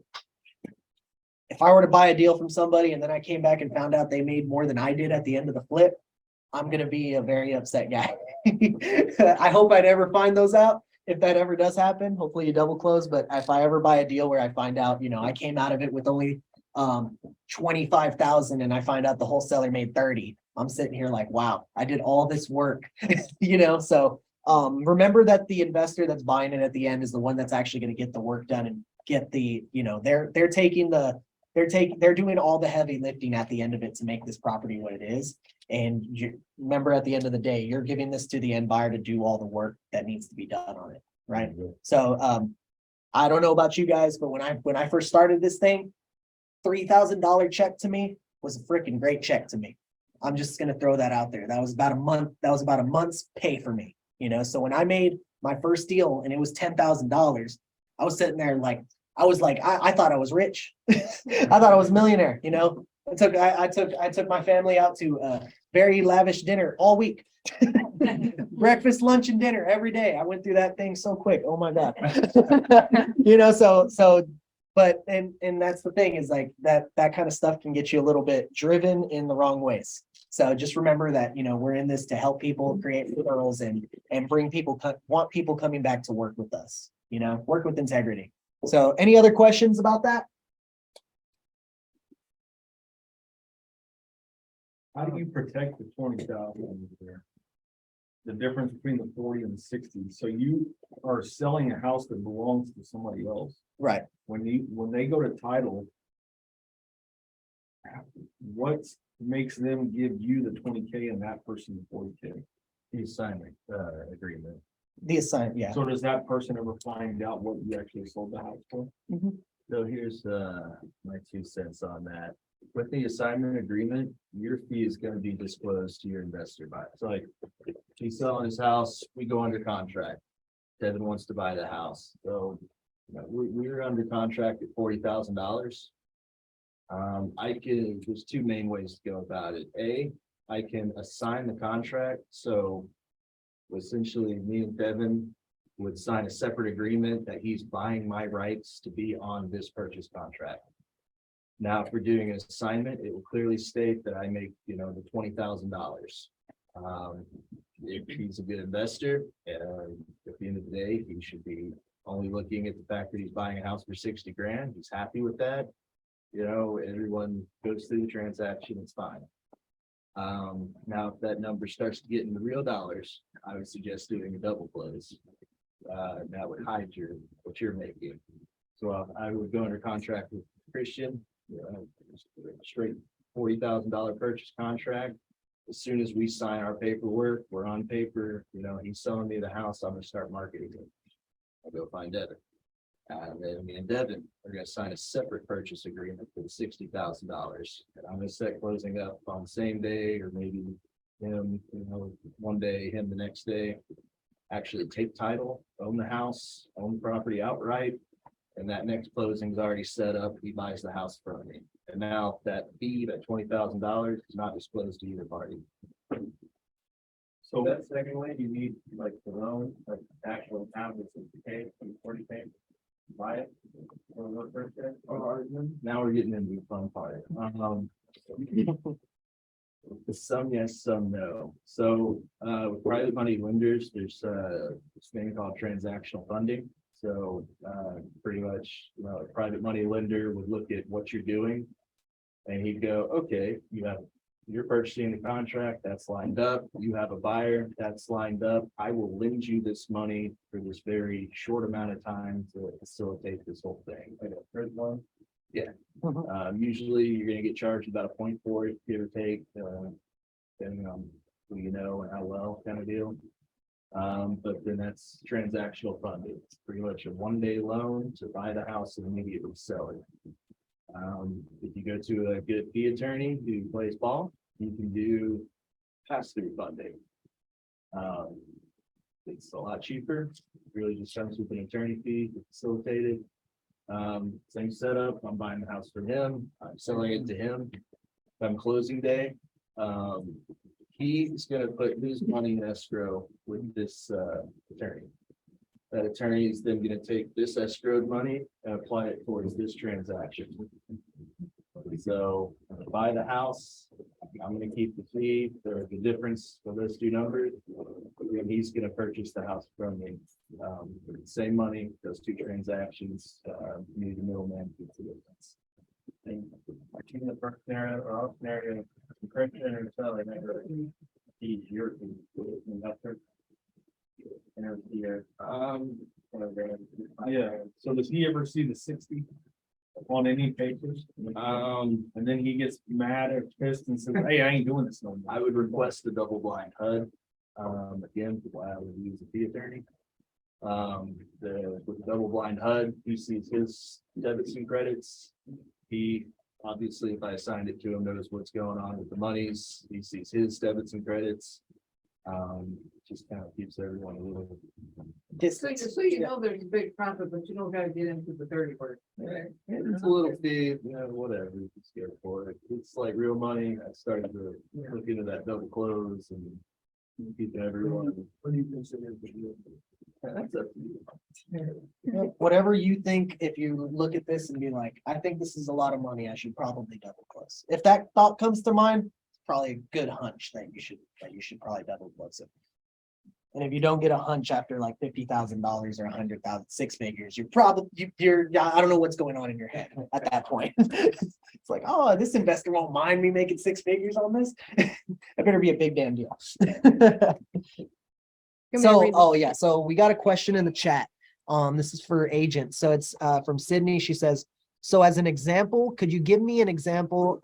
Speaker 1: were to buy a deal from somebody and then I came back and found out they made more than I did at the end of the flip, I'm going to be a very upset guy. I hope I never find those out. If that ever does happen, hopefully you double close. But if I ever buy a deal where I find out, you know, I came out of it with only 25,000 and I find out the wholesaler made 30, I'm sitting here like, wow, I did all this work, you know? So remember that the investor that's buying it at the end is the one that's actually going to get the work done and get the, you know, they're doing all the heavy lifting at the end of it to make this property what it is. And you remember, at the end of the day, you're giving this to the end buyer to do all the work that needs to be done on it, right? So I don't know about you guys, but when I first started this thing, $3,000 check to me was a freaking great check to me. I'm just gonna throw that out there. That was about a month. That was about a month's pay for me, you know. So when I made my first deal and it was $10,000, I was sitting there like, I thought I was rich. I thought I was a millionaire, you know. I took my family out to a very lavish dinner all week. Breakfast, lunch, and dinner every day. I went through that thing so quick. Oh my God. You know, but that's the thing, is like that kind of stuff can get you a little bit driven in the wrong ways. So just remember that, you know, we're in this to help people create referrals and bring want people coming back to work with us, you know, work with integrity. So any other questions about that?
Speaker 6: How do you protect the 20,000 there? The difference between the 40 and the 60. So you are selling a house that belongs to somebody else.
Speaker 1: Right.
Speaker 6: When they go to title, what makes them give you the 20K and that person the 40K? The assignment agreement.
Speaker 1: The assignment, yeah.
Speaker 6: So does that person ever find out what you actually sold the house for?
Speaker 1: Mm-hmm.
Speaker 9: So here's my 2 cents on that. With the assignment agreement, your fee is going to be disclosed to your investor buyer. So like, he's selling his house, we go under contract. Devin wants to buy the house. So you know, we're under contract at $40,000. There's 2 main ways to go about it. A, I can assign the contract, so essentially me and Devin would sign a separate agreement that he's buying my rights to be on this purchase contract. Now, if we're doing an assignment, it will clearly state that I make, the $20,000. If he's a good investor, at the end of the day, he should be only looking at the fact that he's buying a house for 60 grand. He's happy with that. Everyone goes through the transaction, it's fine. Now, if that number starts to get into real dollars, I would suggest doing a double close. That would hide what you're making. So I would go under contract with Christian, straight $40,000 purchase contract. As soon as we sign our paperwork, we're on paper, he's selling me the house, I'm gonna start marketing it. I'll go find Devin. And then me and Devin are gonna sign a separate purchase agreement for the $60,000. And I'm gonna set closing up on the same day, or maybe him, one day, him the next day. Actually take title, own the house, own the property outright. And that next closing is already set up. He buys the house from me. And now that fee, that $20,000 is not disclosed to either party.
Speaker 3: So that second way, you need like the loan, like actual town with 60K, 40K, buy it. Or what first day?
Speaker 9: Now we're getting into the fun part. Some yes, some no. So with private money lenders, there's this thing called transactional funding. So pretty much, a private money lender would look at what you're doing. And he'd go, okay, you're purchasing the contract, that's lined up. You have a buyer, that's lined up. I will lend you this money for this very short amount of time to facilitate this whole thing. Like a first one? Yeah. Usually you're gonna get charged about a point for it, give or take, depending on who you know and how well kind of deal. But then that's transactional funding. It's pretty much a one-day loan to buy the house and immediately sell it. If you go to a good fee attorney who plays ball, you can do pass-through funding. It's a lot cheaper. It really just comes with an attorney fee to facilitate it. Same setup. I'm buying the house from him. I'm selling it to him. Come closing day, he's going to put his money in escrow with this attorney. That attorney is then going to take this escrowed money and apply it towards this transaction. So buy the house, I'm going to keep the fee. There's the difference for those two numbers. And he's going to purchase the house from me. Same money, those two transactions, need the middleman to the difference.
Speaker 3: In the first scenario or all scenario, the Christian or selling, he's your investor.
Speaker 6: Yeah, so does he ever see the 60 on any papers? And then he gets mad or pissed and says, hey, I ain't doing this no more.
Speaker 9: I would request a double blind HUD. Again, why I would use a fee attorney. With the double blind HUD, he sees his debits and credits. He obviously, if I assigned it to him, knows what's going on with the monies. He sees his debits and credits. Just kind of keeps everyone a little.
Speaker 2: So there's a big profit, but you don't gotta get into the dirty work.
Speaker 9: It's a little fee, whatever, you can scare for it. It's like real money. I started to look into that double close and keep everyone.
Speaker 3: What do you consider the deal?
Speaker 9: That's up to you.
Speaker 1: Whatever you think, if you look at this and be like, I think this is a lot of money, I should probably double close. If that thought comes to mind, it's probably a good hunch that you should probably double close it. And if you don't get a hunch after like $50,000 or 100,000, 6 figures, you're probably I don't know what's going on in your head at that point. It's like, oh, this investor won't mind me making 6 figures on this. That better be a big damn deal. So we got a question in the chat. This is for agents. So it's from Sydney. She says, so as an example, could you give me an example,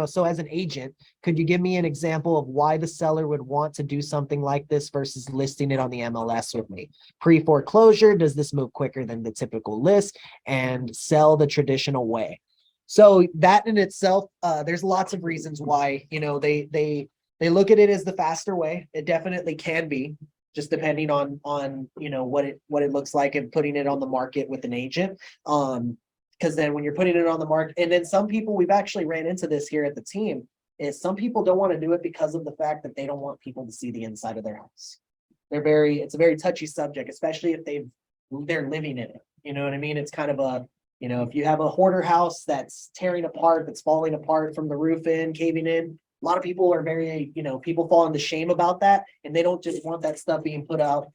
Speaker 1: so as an agent, could you give me an example of why the seller would want to do something like this versus listing it on the MLS with me? Pre-foreclosure, does this move quicker than the typical list and sell the traditional way? So that in itself, there's lots of reasons why, they look at it as the faster way. It definitely can be, just depending on what it looks like and putting it on the market with an agent. Because then when you're putting it on the market, and then some people, we've actually ran into this here at the team. is some people don't want to do it because of the fact that they don't want people to see the inside of their house. It's a very touchy subject, especially if they're living in it. You know what I mean? It's kind of a, if you have a hoarder house that's tearing apart, that's falling apart from the roof in, caving in. A lot of people are very, people fall into shame about that, and they don't just want that stuff being put out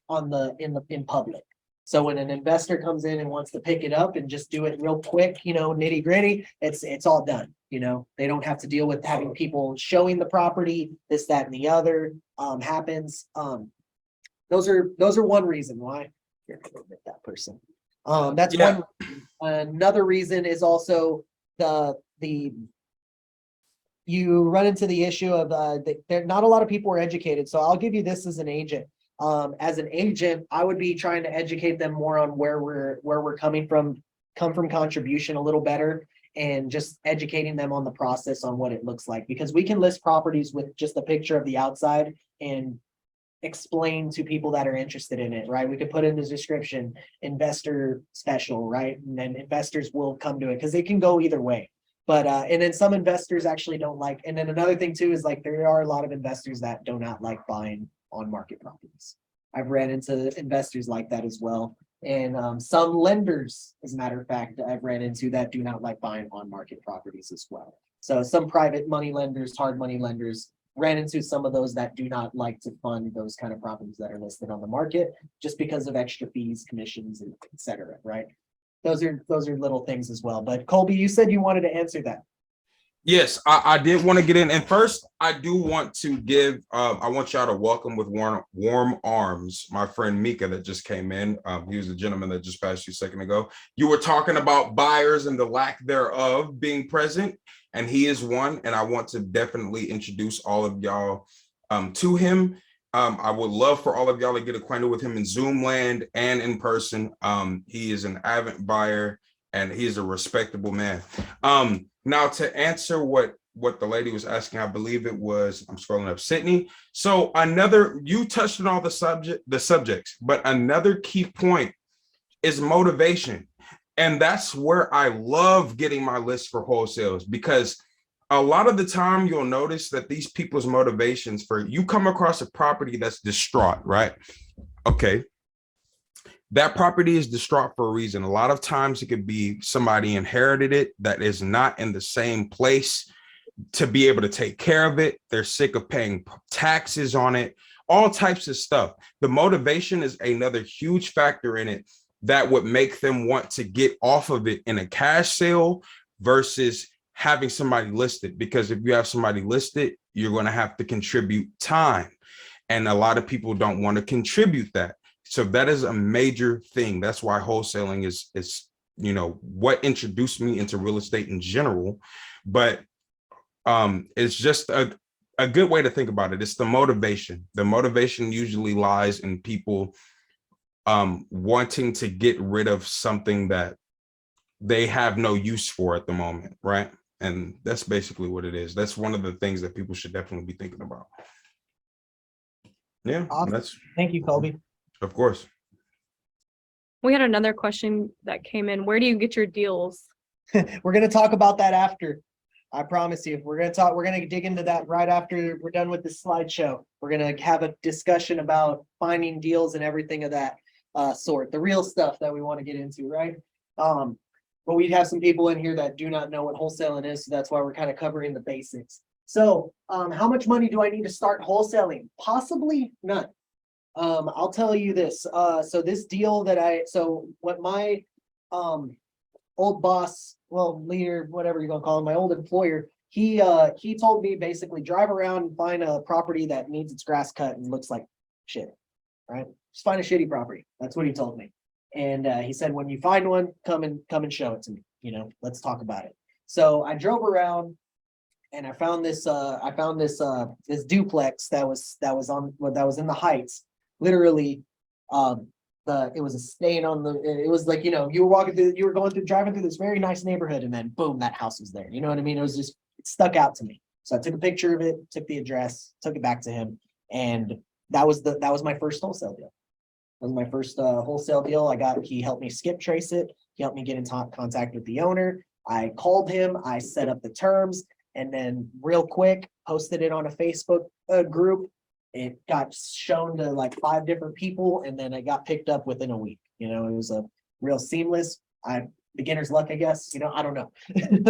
Speaker 1: in public. So when an investor comes in and wants to pick it up and just do it real quick, nitty gritty, it's all done. They don't have to deal with having people showing the property, this, that, and the other happens. Those are one reason why. Here, I'll admit that person. That's
Speaker 5: Yeah.
Speaker 1: one. Another reason is also you run into the issue of there not a lot of people are educated. So I'll give you this as an agent. As an agent, I would be trying to educate them more on where we're coming from, contribution a little better, and just educating them on the process on what it looks like, because we can list properties with just a picture of the outside and explain to people that are interested in it, right? We could put in the description, investor special, right? And then investors will come to it because it can go either way. But and then some investors actually don't like, and then another thing too is like there are a lot of investors that do not like buying on market properties. I've ran into investors like that as well. And some lenders, as a matter of fact, I've ran into that do not like buying on market properties as well. So some private money lenders, hard money lenders, ran into some of those that do not like to fund those kind of properties that are listed on the market just because of extra fees, commissions, and et cetera, right? Those are little things as well. But Colby, you said you wanted to answer that.
Speaker 5: Yes, I did want to get in. And first, I do want to give, I want y'all to welcome with warm arms my friend Mika that just came in. He was the gentleman that just passed you a second ago. You were talking about buyers and the lack thereof being present, and he is one. And I want to definitely introduce all of y'all to him. I would love for all of y'all to get acquainted with him in Zoom land and in person. He is an avid buyer and he is a respectable man. Now to answer what the lady was asking, I believe it was, I'm scrolling up, Sydney. So you touched on all the subjects, but another key point is motivation. And that's where I love getting my list for wholesales, because a lot of the time you'll notice that these people's motivations you come across a property that's distraught, right? Okay. That property is distraught for a reason. A lot of times it could be somebody inherited it that is not in the same place to be able to take care of it. They're sick of paying taxes on it, all types of stuff. The motivation is another huge factor in it that would make them want to get off of it in a cash sale versus having somebody listed. Because if you have somebody listed, you're going to have to contribute time. And a lot of people don't want to contribute that. So that is a major thing. That's why wholesaling is what introduced me into real estate in general. But it's just a good way to think about it. It's the motivation. The motivation usually lies in people wanting to get rid of something that they have no use for at the moment, right? And that's basically what it is. That's one of the things that people should definitely be thinking about. Yeah,
Speaker 1: Awesome. Thank you, Colby.
Speaker 5: Of course.
Speaker 10: We had another question that came in. Where do you get your deals?
Speaker 1: We're going to talk about that after. I promise you, we're going to dig into that right after we're done with this slideshow. We're going to have a discussion about finding deals and everything of that sort, the real stuff that we want to get into, right? But we have some people in here that do not know what wholesaling is, so that's why we're kind of covering the basics. So how much money do I need to start wholesaling? Possibly none. I'll tell you this. So this deal what my old boss, well, leader, whatever you're gonna call him, my old employer, he told me basically drive around and find a property that needs its grass cut and looks like shit, right? Just find a shitty property. That's what he told me. And he said, when you find one, come and show it to me. Let's talk about it. So I drove around and I found this this duplex that was in the Heights. Literally, it was a stain on it was like, you were driving through this very nice neighborhood, and then boom, that house was there. You know what I mean? It stuck out to me. So I took a picture of it, took the address, took it back to him, and that was my first wholesale deal. That was my first wholesale deal. He helped me skip trace it. He helped me get in contact with the owner. I called him. I set up the terms. And then real quick, posted it on a Facebook group. It got shown to like 5 different people and then it got picked up within a week. You know, it was a real seamless, beginner's luck, I guess, I don't know.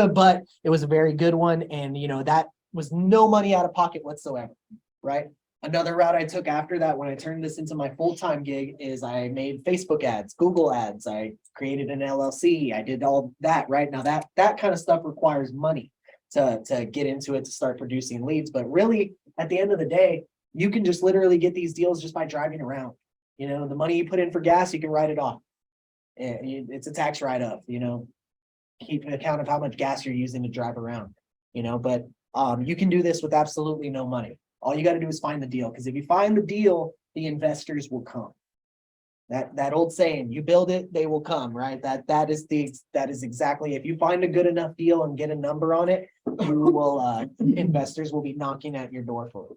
Speaker 1: But it was a very good one. And that was no money out of pocket whatsoever, right? Another route I took after that when I turned this into my full-time gig is I made Facebook ads, Google ads. I created an LLC. I did all that, right? Now that kind of stuff requires money to get into it, to start producing leads. But really, at the end of the day, you can just literally get these deals just by driving around. The money you put in for gas, you can write it off. It's a tax write-off, keep an account of how much gas you're using to drive around, but you can do this with absolutely no money. All you got to do is find the deal, because if you find the deal, the investors will come. That old saying, you build it, they will come, right? That is exactly, if you find a good enough deal and get a number on it, you will investors will be knocking at your door for it.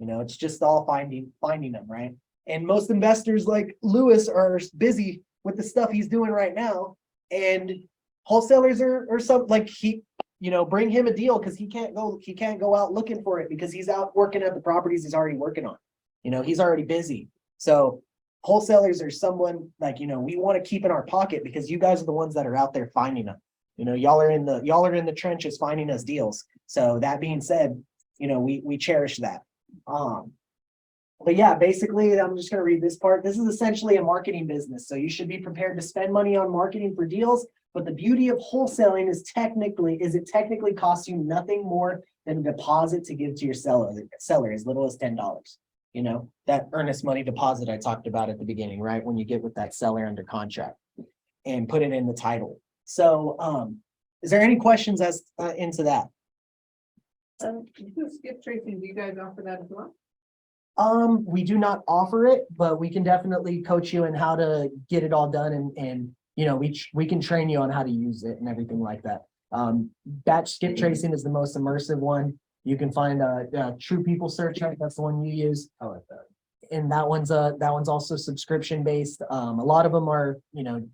Speaker 1: It's just all finding them, right? And most investors like Lewis are busy with the stuff he's doing right now, and wholesalers are some like bring him a deal, because he can't go out looking for it, because he's out working at the properties he's already working on. He's already busy. So wholesalers are someone like, we want to keep in our pocket, because you guys are the ones that are out there finding them. Y'all are in the trenches finding us deals. So that being said, we cherish that. But yeah, basically, I'm just going to read this part. This is essentially a marketing business. So you should be prepared to spend money on marketing for deals. But the beauty of wholesaling is it technically costs you nothing more than a deposit to give to your seller as little as $10. That earnest money deposit I talked about at the beginning, right? When you get with that seller under contract and put it in the title. So is there any questions as into that?
Speaker 2: Skip tracing, do you guys offer that as well?
Speaker 1: We do not offer it, but we can definitely coach you in how to get it all done, and we can train you on how to use it and everything like that. Batch skip tracing is the most immersive one. You can find True People Search. That's the one you use.
Speaker 6: I like that.
Speaker 1: And that one's also subscription based. A lot of them are,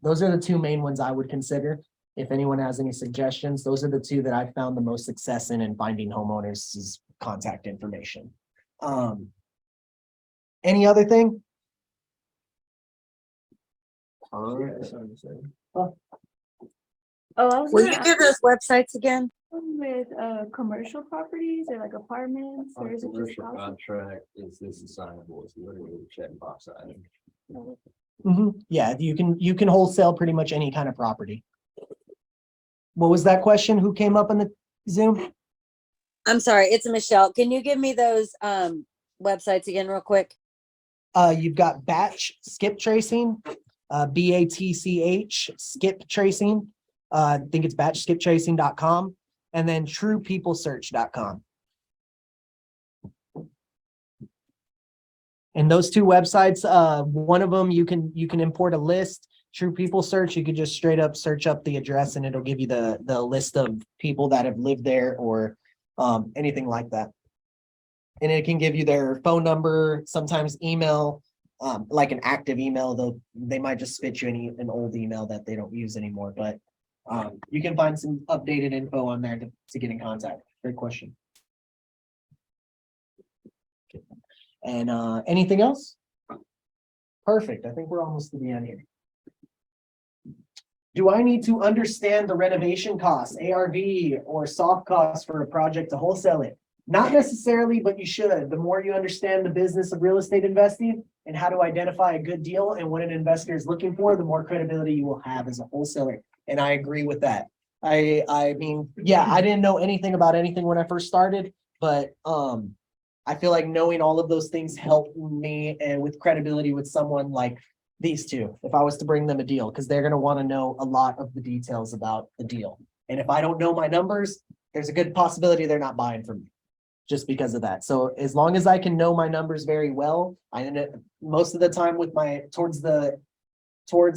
Speaker 1: those are the 2 main ones I would consider. If anyone has any suggestions, those are the 2 that I found the most success in finding homeowners' contact information. Any other thing?
Speaker 10: Oh, I was
Speaker 11: Will
Speaker 10: gonna
Speaker 11: you give those websites again?
Speaker 10: with commercial properties or like apartments, or
Speaker 6: On a
Speaker 10: is it just
Speaker 6: commercial
Speaker 10: houses?
Speaker 6: contract, is this assignable? It's literally a checkbox item.
Speaker 1: Yeah, you can wholesale pretty much any kind of property. What was that question? Who came up on the Zoom?
Speaker 11: I'm sorry, it's Michelle. Can you give me those websites again real quick?
Speaker 1: You've got batch skip tracing, BATCH skip tracing. I think it's batchskiptracing.com, and then truepeoplesearch.com. And those 2 websites, one of them you can import a list. True People Search, you could just straight up search up the address and it'll give you the list of people that have lived there or anything like that. And it can give you their phone number, sometimes email, like an active email. They might just spit you an old email that they don't use anymore, but you can find some updated info on there to get in contact. Great question. Okay. And anything else? Perfect. I think we're almost to the end here. Do I need to understand the renovation costs, ARV, or soft costs for a project to wholesale it? Not necessarily, but you should. The more you understand the business of real estate investing and how to identify a good deal and what an investor is looking for, the more credibility you will have as a wholesaler. And I agree with that. I mean, yeah, I didn't know anything about anything when I first started, but I feel like knowing all of those things helped me and with credibility with someone like these 2, if I was to bring them a deal, because they're going to want to know a lot of the details about the deal. And if I don't know my numbers, there's a good possibility they're not buying from me just because of that. So as long as I can know my numbers very well, I end up most of the time with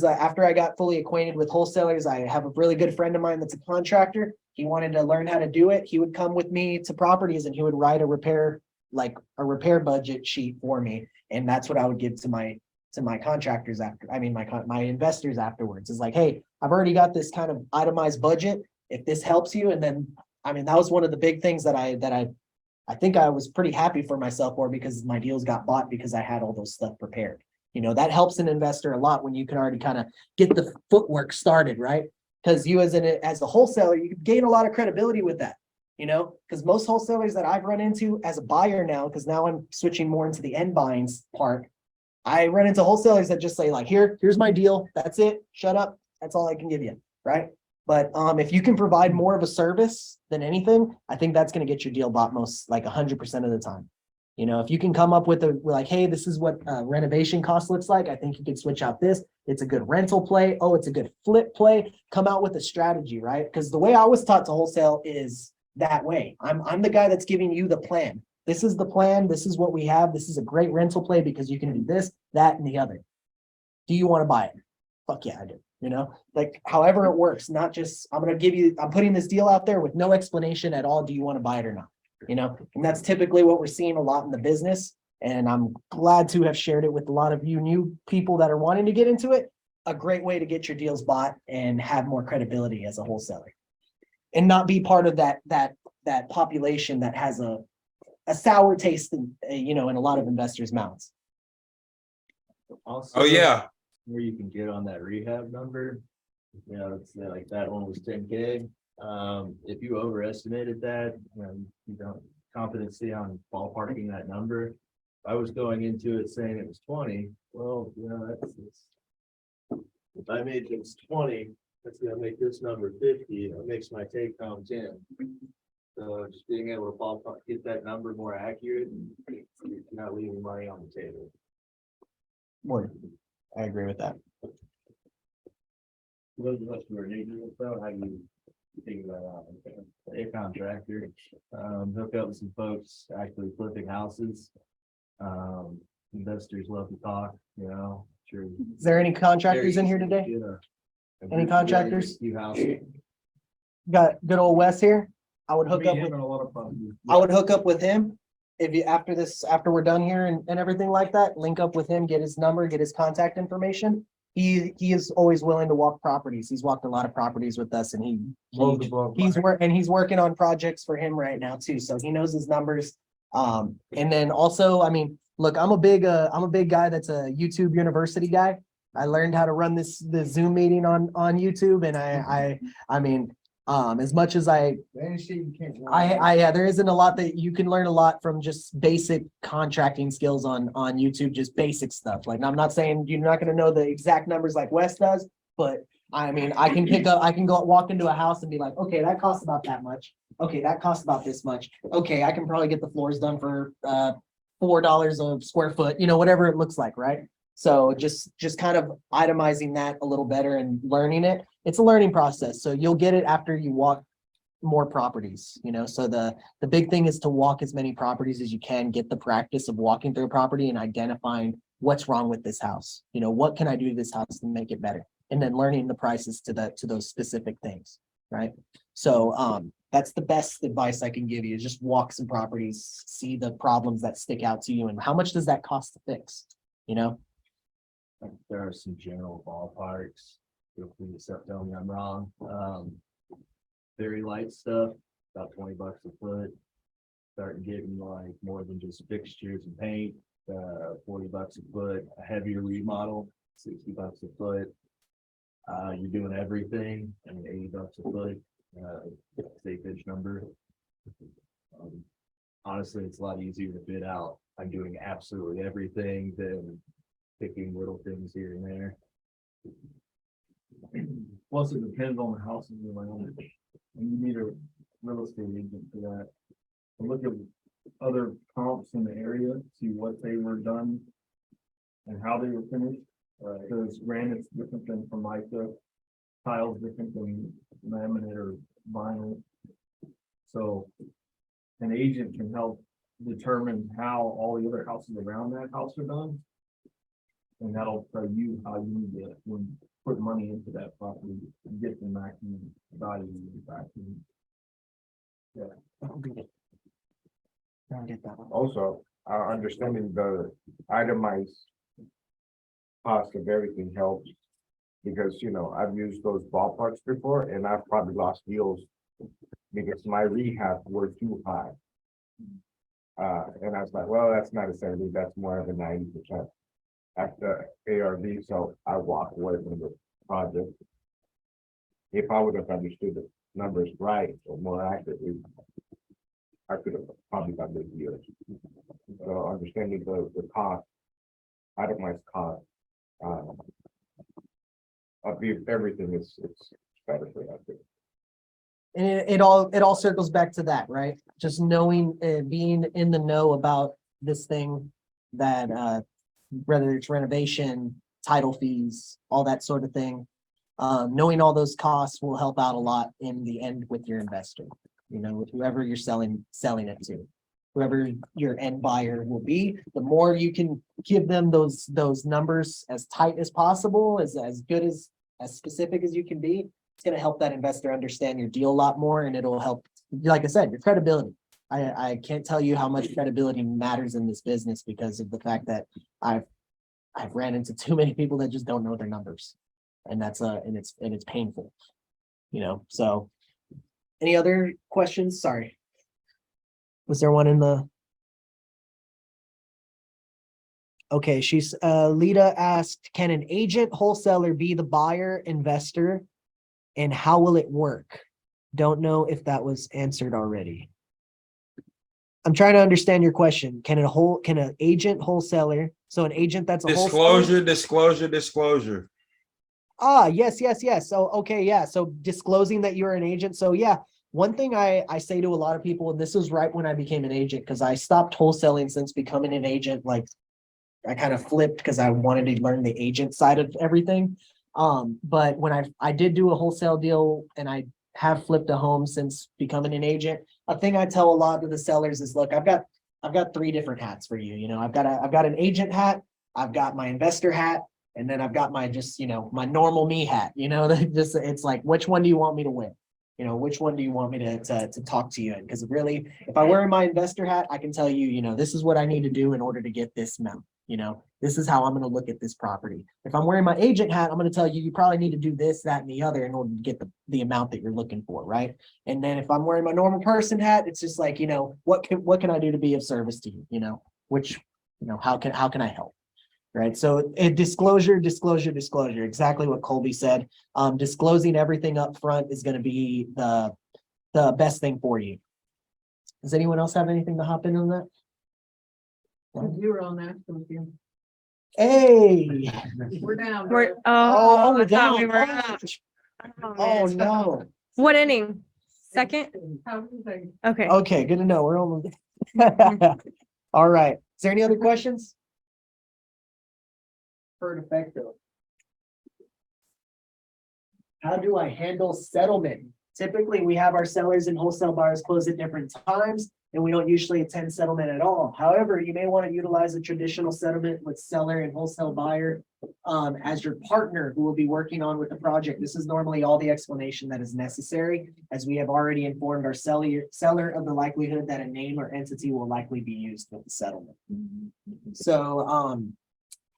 Speaker 1: after I got fully acquainted with wholesalers, I have a really good friend of mine that's a contractor. He wanted to learn how to do it. He would come with me to properties and he would write a repair budget sheet for me. And that's what I would give to my contractors my investors afterwards. Is like, hey, I've already got this kind of itemized budget. If this helps you, and then I mean, that was one of the big things that I think I was pretty happy for myself for because my deals got bought because I had all those stuff prepared. You know, that helps an investor a lot when you can already kind of get the footwork started, right? Because you as a wholesaler, you gain a lot of credibility with that, you know, because most wholesalers that I've run into as a buyer now, because now I'm switching more into the end buying part, I run into wholesalers that just say like, here's my deal. That's it. Shut up. That's all I can give you, right? But if you can provide more of a service than anything, I think that's going to get your deal bought most like 100% of the time. You know, if you can come up with like, hey, this is what renovation cost looks like. I think you could switch out this. It's a good rental play. Oh, it's a good flip play. Come out with a strategy, right? Because the way I was taught to wholesale is that way. I'm the guy that's giving you the plan. This is the plan. This is what we have. This is a great rental play because you can do this, that, and the other. Do you want to buy it? Fuck yeah, I do. You know, like however it works, not just I'm putting this deal out there with no explanation at all. Do you want to buy it or not? You know, and that's typically what we're seeing a lot in the business. And I'm glad to have shared it with a lot of you new people that are wanting to get into it. A great way to get your deals bought and have more credibility as a wholesaler and not be part of that population that has a sour taste in, you know, in a lot of investors' mouths.
Speaker 9: Also,
Speaker 5: Oh, yeah.
Speaker 9: where you can get on that rehab number, you know, it's like that one was 10K. If you overestimated that, you don't competency on ballparking that number. I was going into it saying it was 20. Well, you know, if I made this 20, that's gonna make this number 50. It makes my take home 10. So just being able to ballpark, get that number more accurate, you're not leaving money on the table.
Speaker 1: More, I agree with that.
Speaker 3: Those of us who are new to this, though, how do you figure that out?
Speaker 9: A contractor, hook up with some folks actually flipping houses. Investors love to talk, you know, sure.
Speaker 1: Is there any contractors in here today? Any contractors?
Speaker 9: Few houses.
Speaker 1: Got good old Wes here. I would hook up with.
Speaker 3: a lot of problems.
Speaker 1: I would hook up with him. If you, after we're done here and everything like that, link up with him, get his number, get his contact information. He is always willing to walk properties. He's walked a lot of properties with us and he's working on projects for him right now too. So he knows his numbers. And then also, I mean, look, I'm a big guy that's a YouTube university guy. I learned how to run the Zoom meeting on YouTube. And I mean, as much as yeah, there isn't a lot that you can learn a lot from just basic contracting skills on YouTube, just basic stuff. Like, I'm not saying you're not going to know the exact numbers like Wes does, but I mean, I can go walk into a house and be like, okay, that costs about that much. Okay, that costs about this much. Okay, I can probably get the floors done for $4 a square foot, you know, whatever it looks like, right? So just kind of itemizing that a little better and learning it. It's a learning process. So you'll get it after you walk more properties, you know. So the big thing is to walk as many properties as you can, get the practice of walking through a property and identifying what's wrong with this house. You know, what can I do to this house to make it better? And then learning the prices to those specific things, right? So that's the best advice I can give you, is just walk some properties, see the problems that stick out to you, and how much does that cost to fix, you know?
Speaker 9: There are some general ballparks. Feel free to tell me I'm wrong. Very light stuff, about $20 a foot. Starting getting like more than just fixtures and paint, $40 a foot. A heavier remodel, $60 a foot. You're doing everything, I mean, $80 a foot. Safe pitch number. Honestly, it's a lot easier to bid out. I'm doing absolutely everything than picking little things here and there.
Speaker 3: Plus, it depends on the houses you're on. And you need a real estate agent for that. And look at other comps in the area, see what they were done and how they were finished. Because granite's different than Formica, tile's different than laminate or vinyl. So an agent can help determine how all the other houses around that house are done. And that'll tell you how you need to put money into that property and get the maximum value back. Yeah.
Speaker 1: I don't get that one.
Speaker 12: Also, understanding the itemized cost of everything helps. Because, you know, I've used those ballparks before and I've probably lost deals because my rehabs were too high. And I was like, well, that's not a 70, that's more of a 90% at the ARV, so I walked away from the project. If I would have understood the numbers right or more accurately, I could have probably done this year. So understanding the cost, itemized cost, of everything is, it's better for that.
Speaker 1: And it all circles back to that, right? Just knowing, being in the know about this thing that, whether it's renovation, title fees, all that sort of thing. Knowing all those costs will help out a lot in the end with your investor, you know, with whoever you're selling it to. Whoever your end buyer will be, the more you can give them those numbers as tight as possible, as good as specific as you can be. It's gonna help that investor understand your deal a lot more, and it'll help, like I said, your credibility. I can't tell you how much credibility matters in this business because of the fact that I've ran into too many people that just don't know their numbers. And that's and it's painful, you know. So any other questions? Sorry. Was there one in the? Okay, she's Lita asked, can an agent wholesaler be the buyer investor? And how will it work? Don't know if that was answered already. I'm trying to understand your question. Can an agent wholesaler, so an agent that's a wholesaler?
Speaker 5: Disclosure.
Speaker 1: Ah, yes. So, okay, yeah. So disclosing that you're an agent. So yeah, one thing I say to a lot of people, and this was right when I became an agent, because I stopped wholesaling since becoming an agent. Like I kind of flipped because I wanted to learn the agent side of everything. But when I did do a wholesale deal and I have flipped a home since becoming an agent, a thing I tell a lot of the sellers is, look, I've got 3 different hats for you. You know, I've got an agent hat, I've got my investor hat, and then I've got my just, you know, my normal me hat, you know, just, it's like, which one do you want me to win? You know, which one do you want me to talk to you in? Because really, if I wear my investor hat, I can tell you, you know, this is what I need to do in order to get this amount. You know, this is how I'm going to look at this property. If I'm wearing my agent hat, I'm going to tell you, you probably need to do this, that, and the other in order to get the amount that you're looking for, right? And then if I'm wearing my normal person hat, it's just like, you know, what can I do to be of service to you? You know, which, you know, how can I help? Right. So disclosure, exactly what Colby said. Disclosing everything up front is going to be the best thing for you. Does anyone else have anything to hop in on that?
Speaker 2: You were on that, so we can-
Speaker 1: Hey.
Speaker 2: we're down.
Speaker 10: We're,
Speaker 1: Oh,
Speaker 10: I thought we
Speaker 1: down.
Speaker 10: were up.
Speaker 1: Oh,
Speaker 10: man.
Speaker 1: no.
Speaker 10: What inning? Second?
Speaker 2: How was it?
Speaker 10: Okay.
Speaker 1: Okay, good to know. We're almost. All right. Is there any other questions? Perfecto. How do I handle settlement? Typically, we have our sellers and wholesale buyers close at different times, and we don't usually attend settlement at all. However, you may want to utilize a traditional settlement with seller and wholesale buyer as your partner who will be working on with the project. This is normally all the explanation that is necessary, as we have already informed our seller of the likelihood that a name or entity will likely be used with the settlement. So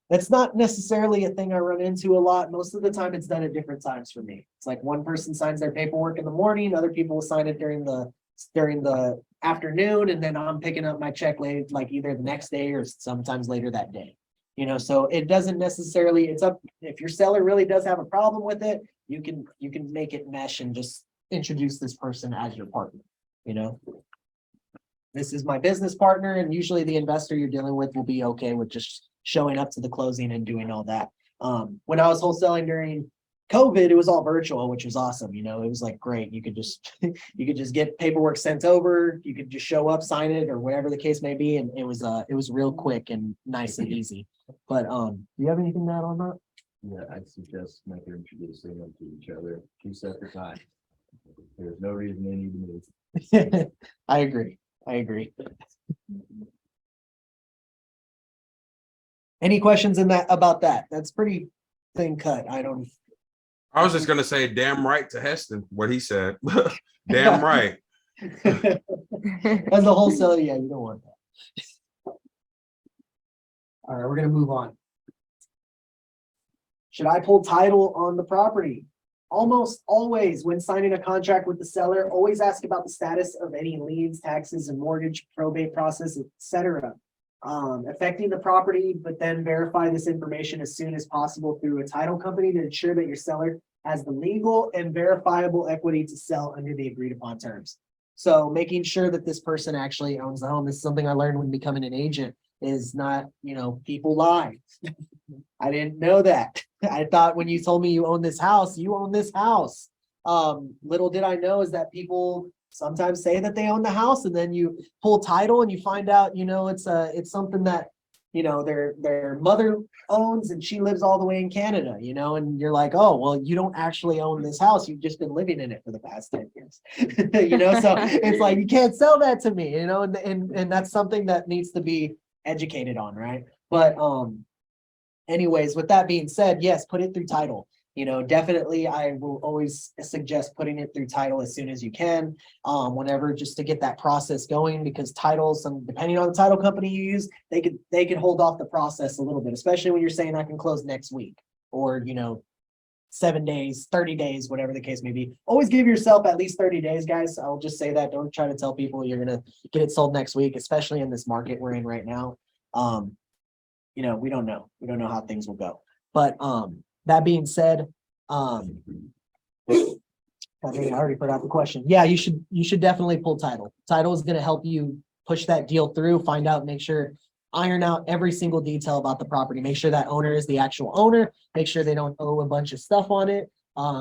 Speaker 1: that's not necessarily a thing I run into a lot. Most of the time it's done at different times for me. It's like one person signs their paperwork in the morning, other people will sign it during the afternoon, and then I'm picking up my check late, like either the next day or sometimes later that day. You know, so it doesn't necessarily, it's up, if your seller really does have a problem with it, you can make it mesh and just introduce this person as your partner, you know. This is my business partner, and usually the investor you're dealing with will be okay with just showing up to the closing and doing all that. When I was wholesaling during COVID, it was all virtual, which was awesome. You know, it was like great. You could just get paperwork sent over. You could just show up, sign it, or whatever the case may be, and it was real quick and nice and easy. But do you have anything to add on that?
Speaker 6: Yeah, I'd suggest never introducing them to each other 2 separate times. There's no reason they need to move.
Speaker 1: I agree. Any questions about that? That's pretty clean cut. I
Speaker 5: I was just gonna say, damn right to Heston, what he said. Damn right.
Speaker 1: As a wholesaler, yeah, you don't want that. All right, we're gonna move on. Should I pull title on the property? almost always when signing a contract with the seller, always ask about the status of any liens, taxes and mortgage probate process, etc. Affecting the property, but then verify this information as soon as possible through a title company to ensure that your seller has the legal and verifiable equity to sell under the agreed upon terms. So making sure that this person actually owns the home. This is something I learned when becoming an agent, is not, people lie. I didn't know that. I thought when you told me you own this house, you own this house. Little did I know is that people sometimes say that they own the house, and then you pull title and you find out, it's something that, their mother owns and she lives all the way in Canada, and you're like, oh, well, you don't actually own this house. You've just been living in it for the past 10 years. So it's like, you can't sell that to me, and that's something that needs to be educated on, right? But anyways, with that being said, yes, put it through title. Definitely I will always suggest putting it through title as soon as you can, whenever, just to get that process going, because titles, and depending on the title company you use, they could hold off the process a little bit, especially when you're saying I can close next week, or 7 days, 30 days, whatever the case may be. Always give yourself at least 30 days, guys. I'll just say that. Don't try to tell people you're gonna get it sold next week, especially in this market we're in right now. We don't know. We don't know how things will go. But that being said, I already forgot the question. Yeah, you should definitely pull title. Title is going to help you push that deal through, find out, make sure, iron out every single detail about the property. Make sure that owner is the actual owner. Make sure they don't owe a bunch of stuff on it.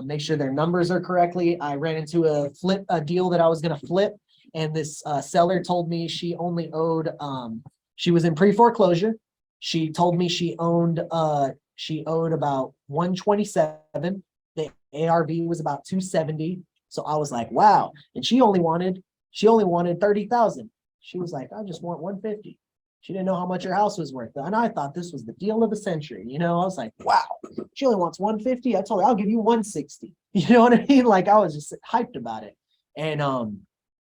Speaker 1: Make sure their numbers are correctly. I ran into a deal that I was going to flip, and this seller told me she only owed, she was in pre-foreclosure. She told me she owed about 127. The ARV was about 270. So I was like, wow. And she only wanted 30,000. She was like, I just want 150. She didn't know how much her house was worth. And I thought this was the deal of the century. I was like, wow, she only wants 150. I told her I'll give you 160. You know what I mean? Like, I was just hyped about it. And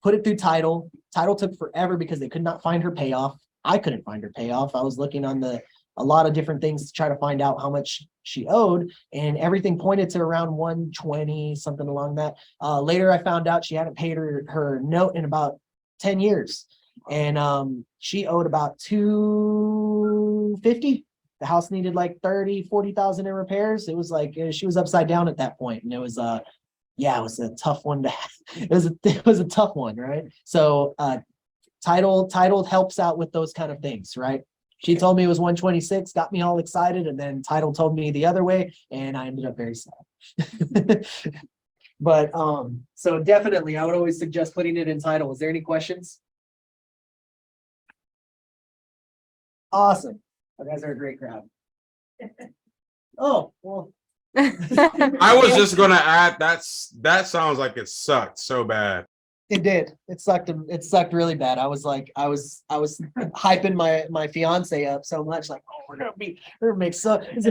Speaker 1: put it through title. Title took forever because they could not find her payoff. I couldn't find her payoff. I was looking on a lot of different things to try to find out how much she owed, and everything pointed to around 120, something along that. Later, I found out she hadn't paid her note in about 10 years, and she owed about 250. The house needed like 40,000 in repairs. It was like, she was upside down at that point, and it was it was a tough one to have. It was a tough one, right? So title helps out with those kind of things, right? She told me it was 126, got me all excited, and then title told me the other way, and I ended up very sad. But so definitely I would always suggest putting it in title. Is there any questions? Awesome. You guys are a great crowd. Oh, well.
Speaker 5: I was just gonna add, that sounds like it sucked so bad.
Speaker 1: It did. It sucked really bad. I was hyping my fiance up so much, like, oh, it's gonna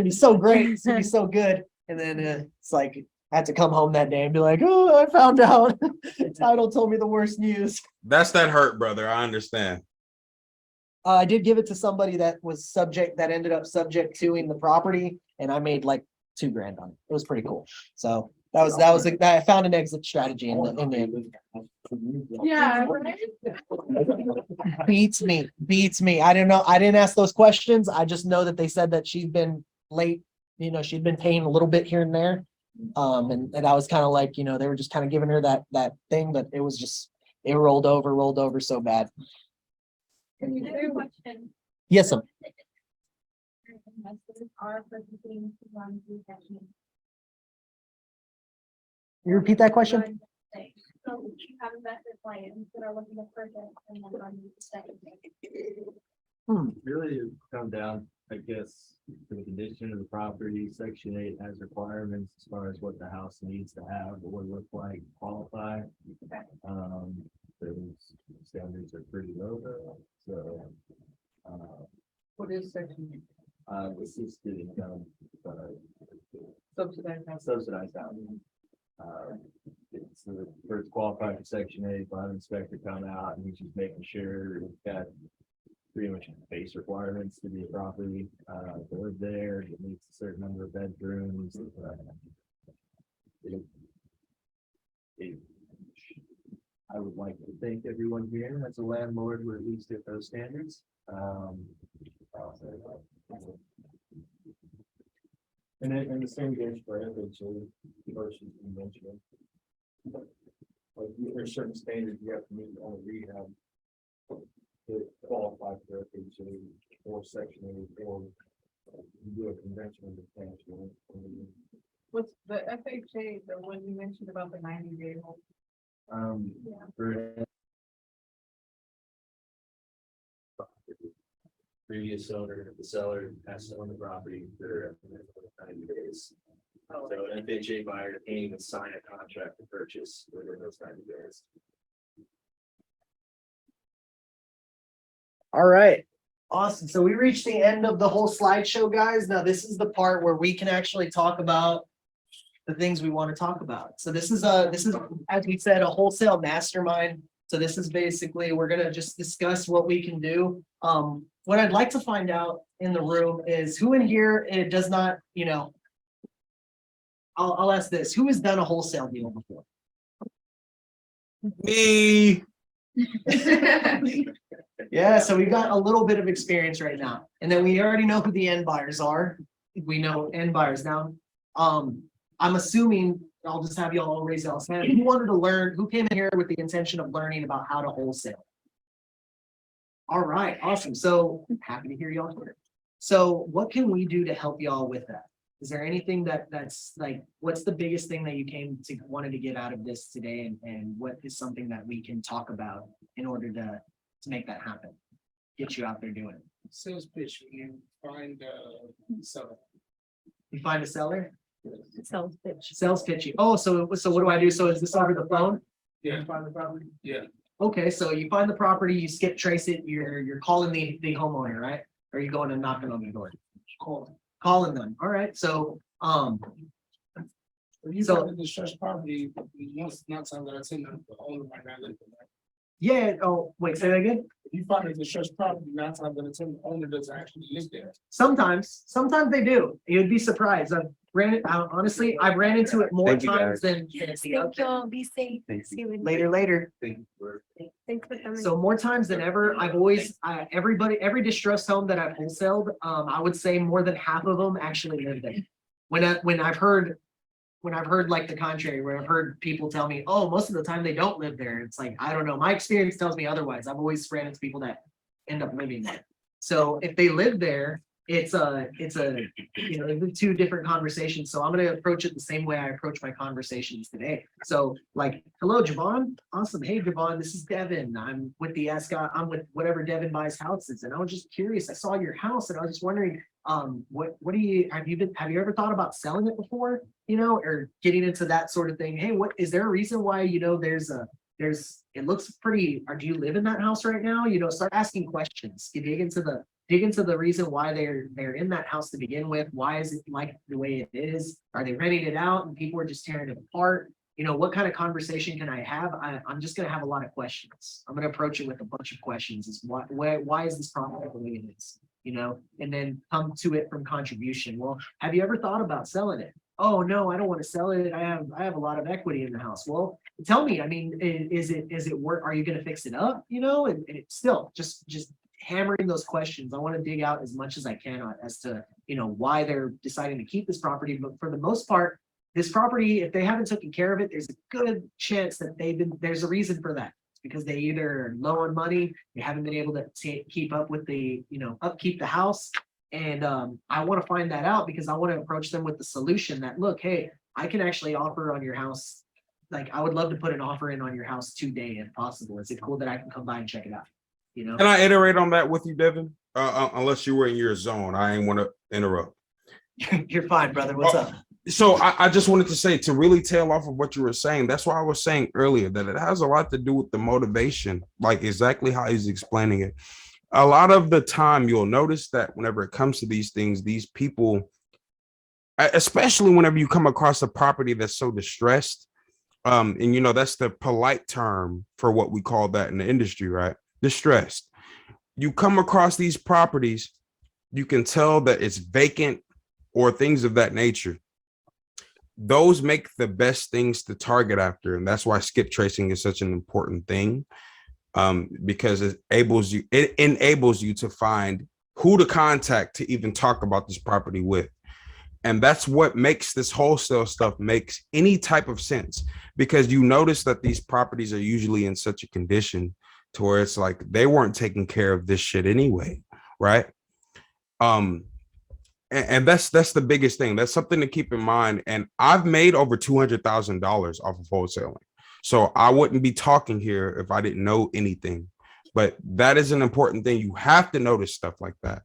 Speaker 1: be so great. It's gonna be so good. And then it's like, I had to come home that day and be like, oh, I found out. Title told me the worst news.
Speaker 5: That's that hurt, brother. I understand.
Speaker 1: I did give it to somebody that ended up subject toing the property, and I made like $2,000 on it. It was pretty cool. So I found an exit strategy in the
Speaker 2: Yeah. Right?
Speaker 1: beats me. I don't know. I didn't ask those questions. I just know that they said that she'd been late, she'd been paying a little bit here and there. And I was kind of like, they were just kind of giving her that thing, but it was just, it rolled over so bad.
Speaker 7: Can you do a question?
Speaker 1: Yes, ma'am.
Speaker 7: Investors are purchasing one section.
Speaker 1: You repeat that question?
Speaker 7: So you have investor clients that are looking to purchase and then run the second.
Speaker 6: Really come down, I guess, to the condition of the property. Section 8 has requirements as far as what the house needs to have, what would look like, qualify. Those standards are pretty low though, so.
Speaker 2: What is section
Speaker 6: Assisted income,
Speaker 2: subsidized house?
Speaker 6: subsidized housing. It's the first qualified for Section 8, by an inspector come out, and he's just making sure it's got pretty much base requirements to be a property, to live there. It needs a certain number of bedrooms. I would like to thank everyone here as a landlord, we're at least at those standards.
Speaker 3: And the same goes for FHA versus conventional. Like there's certain standards you have to meet on a rehab to qualify for FHA or Section 8 or you do a conventional expansion.
Speaker 2: What's the FHA, the one you mentioned about the 90-day hold?
Speaker 6: For previous owner, the seller has to own the property for 90 days. So an FHA buyer can't even sign a contract to purchase within those 90 days.
Speaker 1: All right, awesome. So we reached the end of the whole slideshow, guys. Now this is the part where we can actually talk about the things we want to talk about. So this is, as we said, a wholesale mastermind. So this is basically, we're gonna just discuss what we can do. What I'd like to find out in the room is who in here, it does not, you know, I'll ask this, who has done a wholesale deal before?
Speaker 5: Me.
Speaker 1: Yeah, so we've got a little bit of experience right now. And then we already know who the end buyers are. We know end buyers now. I'm assuming, I'll just have you all raise y'all's hand. Who wanted to learn, who came in here with the intention of learning about how to wholesale? All right, awesome. So happy to hear y'all here. So what can we do to help y'all with that? Is there anything that's like, what's the biggest thing that you wanted to get out of this today? And what is something that we can talk about in order to make that happen? Get you out there doing it.
Speaker 13: Sales pitch, you find seller.
Speaker 1: You find a seller?
Speaker 10: Sales pitch.
Speaker 1: Sales pitching. Oh, so what do I do? So is this over the phone?
Speaker 13: Yeah. Find the property? Yeah.
Speaker 1: Okay, so you find the property, you skip trace it, you're calling the homeowner, right? Or are you going and knocking on the door? Calling them. All right, so
Speaker 13: If you
Speaker 1: So-
Speaker 13: find a distressed property, most not time that I send them, the owner might not live there.
Speaker 1: yeah, oh, wait, say that again?
Speaker 13: If you find a distressed property, not time that I send the owner doesn't actually live there.
Speaker 1: Sometimes they do. You'd be surprised. I've ran into it more
Speaker 5: Thank you,
Speaker 1: times than
Speaker 10: Thank y'all. Be safe. See you
Speaker 1: later.
Speaker 10: Thanks for coming.
Speaker 1: So more times than ever, every distressed home that I've wholesaled, I would say more than half of them actually live there. When I've heard like the contrary, where I've heard people tell me, oh, most of the time they don't live there. It's like, I don't know. My experience tells me otherwise. I've always ran into people that end up living there. So if they live there, it's a two different conversations. So I'm going to approach it the same way I approach my conversations today. So like, hello, Javon. Awesome. Hey, Javon, this is Devin. I'm with I'm with whatever Devin buys houses. And I was just curious. I saw your house and I was just wondering, what do you, have you ever thought about selling it before, or getting into that sort of thing? Hey, is there a reason why, it looks pretty, or do you live in that house right now? Start asking questions. You dig into the reason why they're in that house to begin with. Why is it like the way it is? Are they renting it out and people are just tearing it apart? What kind of conversation can I have? I'm just going to have a lot of questions. I'm going to approach it with a bunch of questions. Is why is this property the way it is? And then come to it from contribution. Well, have you ever thought about selling it? Oh, no, I don't want to sell it. I have a lot of equity in the house. Well, tell me, is it work? Are you going to fix it up? And it's still just hammering those questions. I want to dig out as much as I can as to, why they're deciding to keep this property. But for the most part, this property, if they haven't taken care of it, there's a good chance that there's a reason for that. It's because they either are low on money, they haven't been able to keep up with upkeep the house. And I want to find that out because I want to approach them with the solution that, look, hey, I can actually offer on your house. Like, I would love to put an offer in on your house today if possible. Is it cool that I can come by and check it out?
Speaker 5: Can I iterate on that with you, Devin? Unless you were in your zone, I ain't want to interrupt.
Speaker 1: You're fine, brother. What's up?
Speaker 5: So I just wanted to say, to really tail off of what you were saying, that's why I was saying earlier that it has a lot to do with the motivation, like exactly how he's explaining it. A lot of the time you'll notice that whenever it comes to these things, these people, especially whenever you come across a property that's so distressed, and that's the polite term for what we call that in the industry, right? Distressed. You come across these properties, you can tell that it's vacant or things of that nature. those make the best things to target after. And that's why skip tracing is such an important thing. Because it enables you to find who to contact to even talk about this property with. And that's what makes this wholesale stuff makes any type of sense, because you notice that these properties are usually in such a condition to where it's like they weren't taking care of this shit anyway, right? And that's the biggest thing. That's something to keep in mind. And I've made over $200,000 off of wholesaling. So I wouldn't be talking here if I didn't know anything. But that is an important thing. You have to notice stuff like that.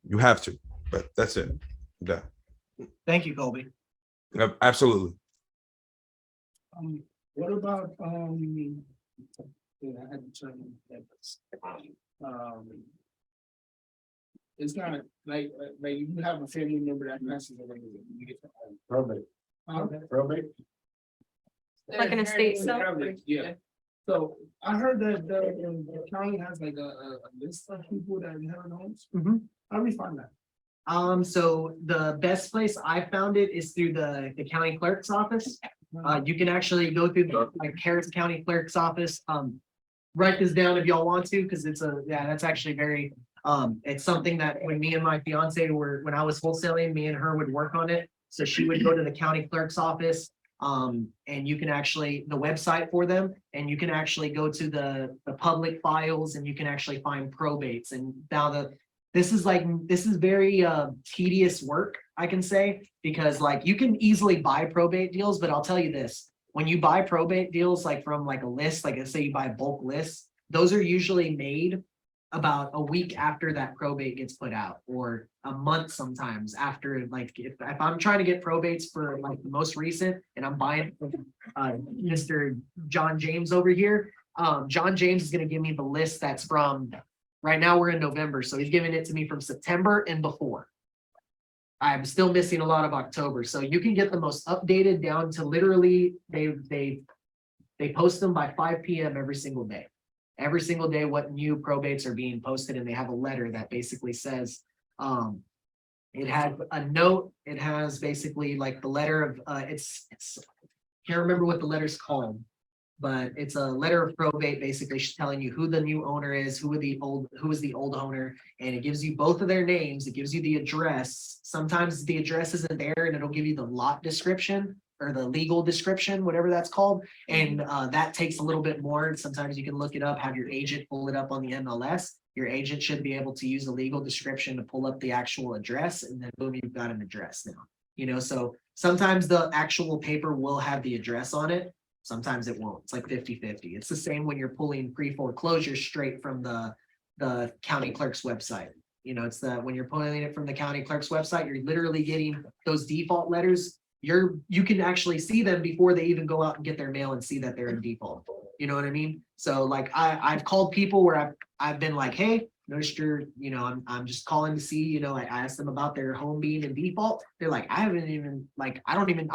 Speaker 5: You have to. But that's it. Yeah.
Speaker 1: Thank you, Colby.
Speaker 5: Absolutely.
Speaker 13: What about, yeah, I had to turn that. It's not like you have a family member that messes with you get
Speaker 12: Probate. Probate.
Speaker 10: Like an estate sale?
Speaker 13: Yeah. So I heard that the county has like a list of people that inherit homes.
Speaker 1: Mhm.
Speaker 13: How do we find that?
Speaker 1: So the best place I found it is through the county clerk's office. You can actually go through the Harris County Clerk's office. Write this down if y'all want to, because that's actually very, it's something that when me and my fiance when I was wholesaling, me and her would work on it. So she would go to the county clerk's office. And you can actually, the website for them, and you can actually go to the public files and you can actually find probates. And now this is very tedious work, I can say, because like you can easily buy probate deals, but I'll tell you this, when you buy probate deals, like from like a list, like let's say you buy bulk lists, those are usually made about a week after that probate gets put out, or a month sometimes after. Like if I'm trying to get probates for like the most recent and I'm buying from Mr. John James over here, John James is going to give me the list that's from, right now we're in November, so he's giving it to me from September and before. I'm still missing a lot of October, so you can get the most updated down to literally they post them by 5 p.m. every single day. Every single day, what new probates are being posted, and they have a letter that basically says, it has a note. It has basically like the letter of, it's can't remember what the letter's called, but it's a letter of probate. Basically, she's telling you who the new owner is, who is the old owner, and it gives you both of their names. It gives you the address. Sometimes the address isn't there, and it'll give you the lot description or the legal description, whatever that's called. And that takes a little bit more. Sometimes you can look it up, have your agent pull it up on the MLS. Your agent should be able to use the legal description to pull up the actual address, and then boom, you've got an address now. So sometimes the actual paper will have the address on it. Sometimes it won't. It's like 50-50. It's the same when you're pulling pre-foreclosure straight from the county clerk's website. It's when you're pulling it from the county clerk's website, you're literally getting those default letters. You can actually see them before they even go out and get their mail and see that they're in default. You know what I mean? So like I've called people where I've been like, hey, noticed I'm just calling to see, I asked them about their home being in default. They're like, I'm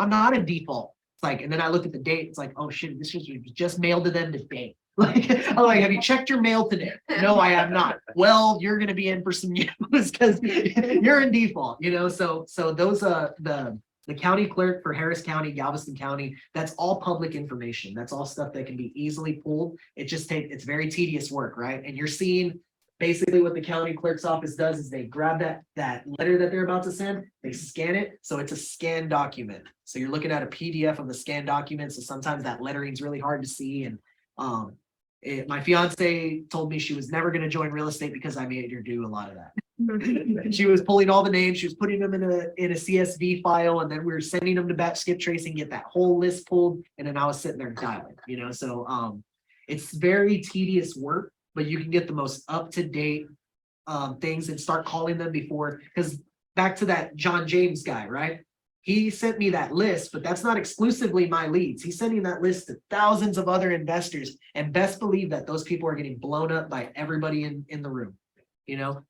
Speaker 1: not in default. It's like, and then I look at the date, it's like, oh shit, this was just mailed to them today. Like, I'm like, have you checked your mail today? No, I have not. Well, you're gonna be in for some news because you're in default, so those the county clerk for Harris County, Galveston County, that's all public information. That's all stuff that can be easily pulled. It's very tedious work, right? And you're seeing basically what the county clerk's office does is they grab that letter that they're about to send, they scan it. So it's a scanned document. So you're looking at a PDF of the scanned document. So sometimes that lettering is really hard to see. And my fiance told me she was never going to join real estate because I made her do a lot of that. She was pulling all the names, she was putting them in a CSV file, and then we were sending them to batch skip tracing, get that whole list pulled, and then I was sitting there dialing, so it's very tedious work, but you can get the most up-to-date things and start calling them before, because back to that John James guy, right? He sent me that list, but that's not exclusively my leads. He's sending that list to thousands of other investors, and best believe that those people are getting blown up by everybody in the room.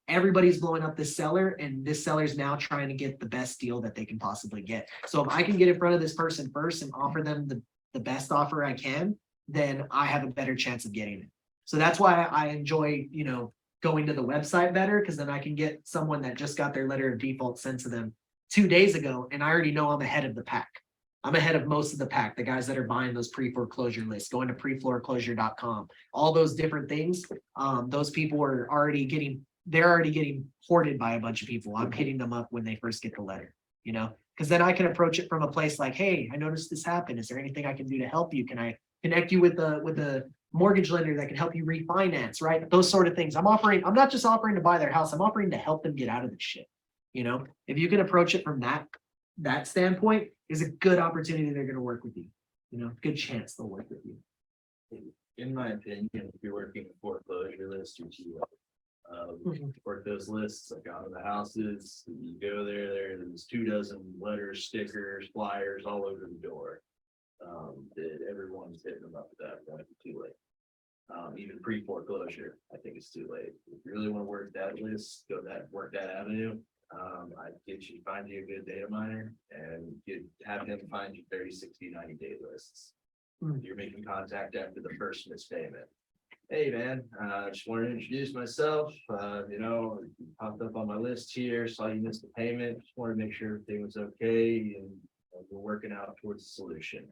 Speaker 1: Everybody's blowing up this seller, and this seller's now trying to get the best deal that they can possibly get. So if I can get in front of this person first and offer them the best offer I can, then I have a better chance of getting it. So that's why I enjoy, going to the website better, because then I can get someone that just got their letter of default sent to them 2 days ago, and I already know I'm ahead of the pack. I'm ahead of most of the pack, the guys that are buying those pre-foreclosure lists, going to preforeclosure.com, all those different things. Those people are already getting, they're already getting hoarded by a bunch of people. I'm hitting them up when they first get the letter, you know, because then I can approach it from a place like, hey, I noticed this happened. Is there anything I can do to help you? Can I connect you with a mortgage lender that can help you refinance, right? Those sort of things. I'm not just offering to buy their house, I'm offering to help them get out of this shit. You know, if you can approach it from that standpoint, is a good opportunity they're gonna work with you. You know, good chance they'll work with you.
Speaker 6: In my opinion, if you're working a foreclosure list, you should work those lists, like out of the houses, you go there's 24 letters, stickers, flyers all over the door. That everyone's hitting them up at that point, too late. Even pre-foreclosure, I think it's too late. If you really want to work that list, work that avenue. I'd find you a good data miner and have him find you 30, 60, 90-day lists. You're making contact after the first missed payment. Hey man, just wanted to introduce myself. Popped up on my list here, saw you missed the payment. Just wanted to make sure everything was okay and we're working out towards a solution.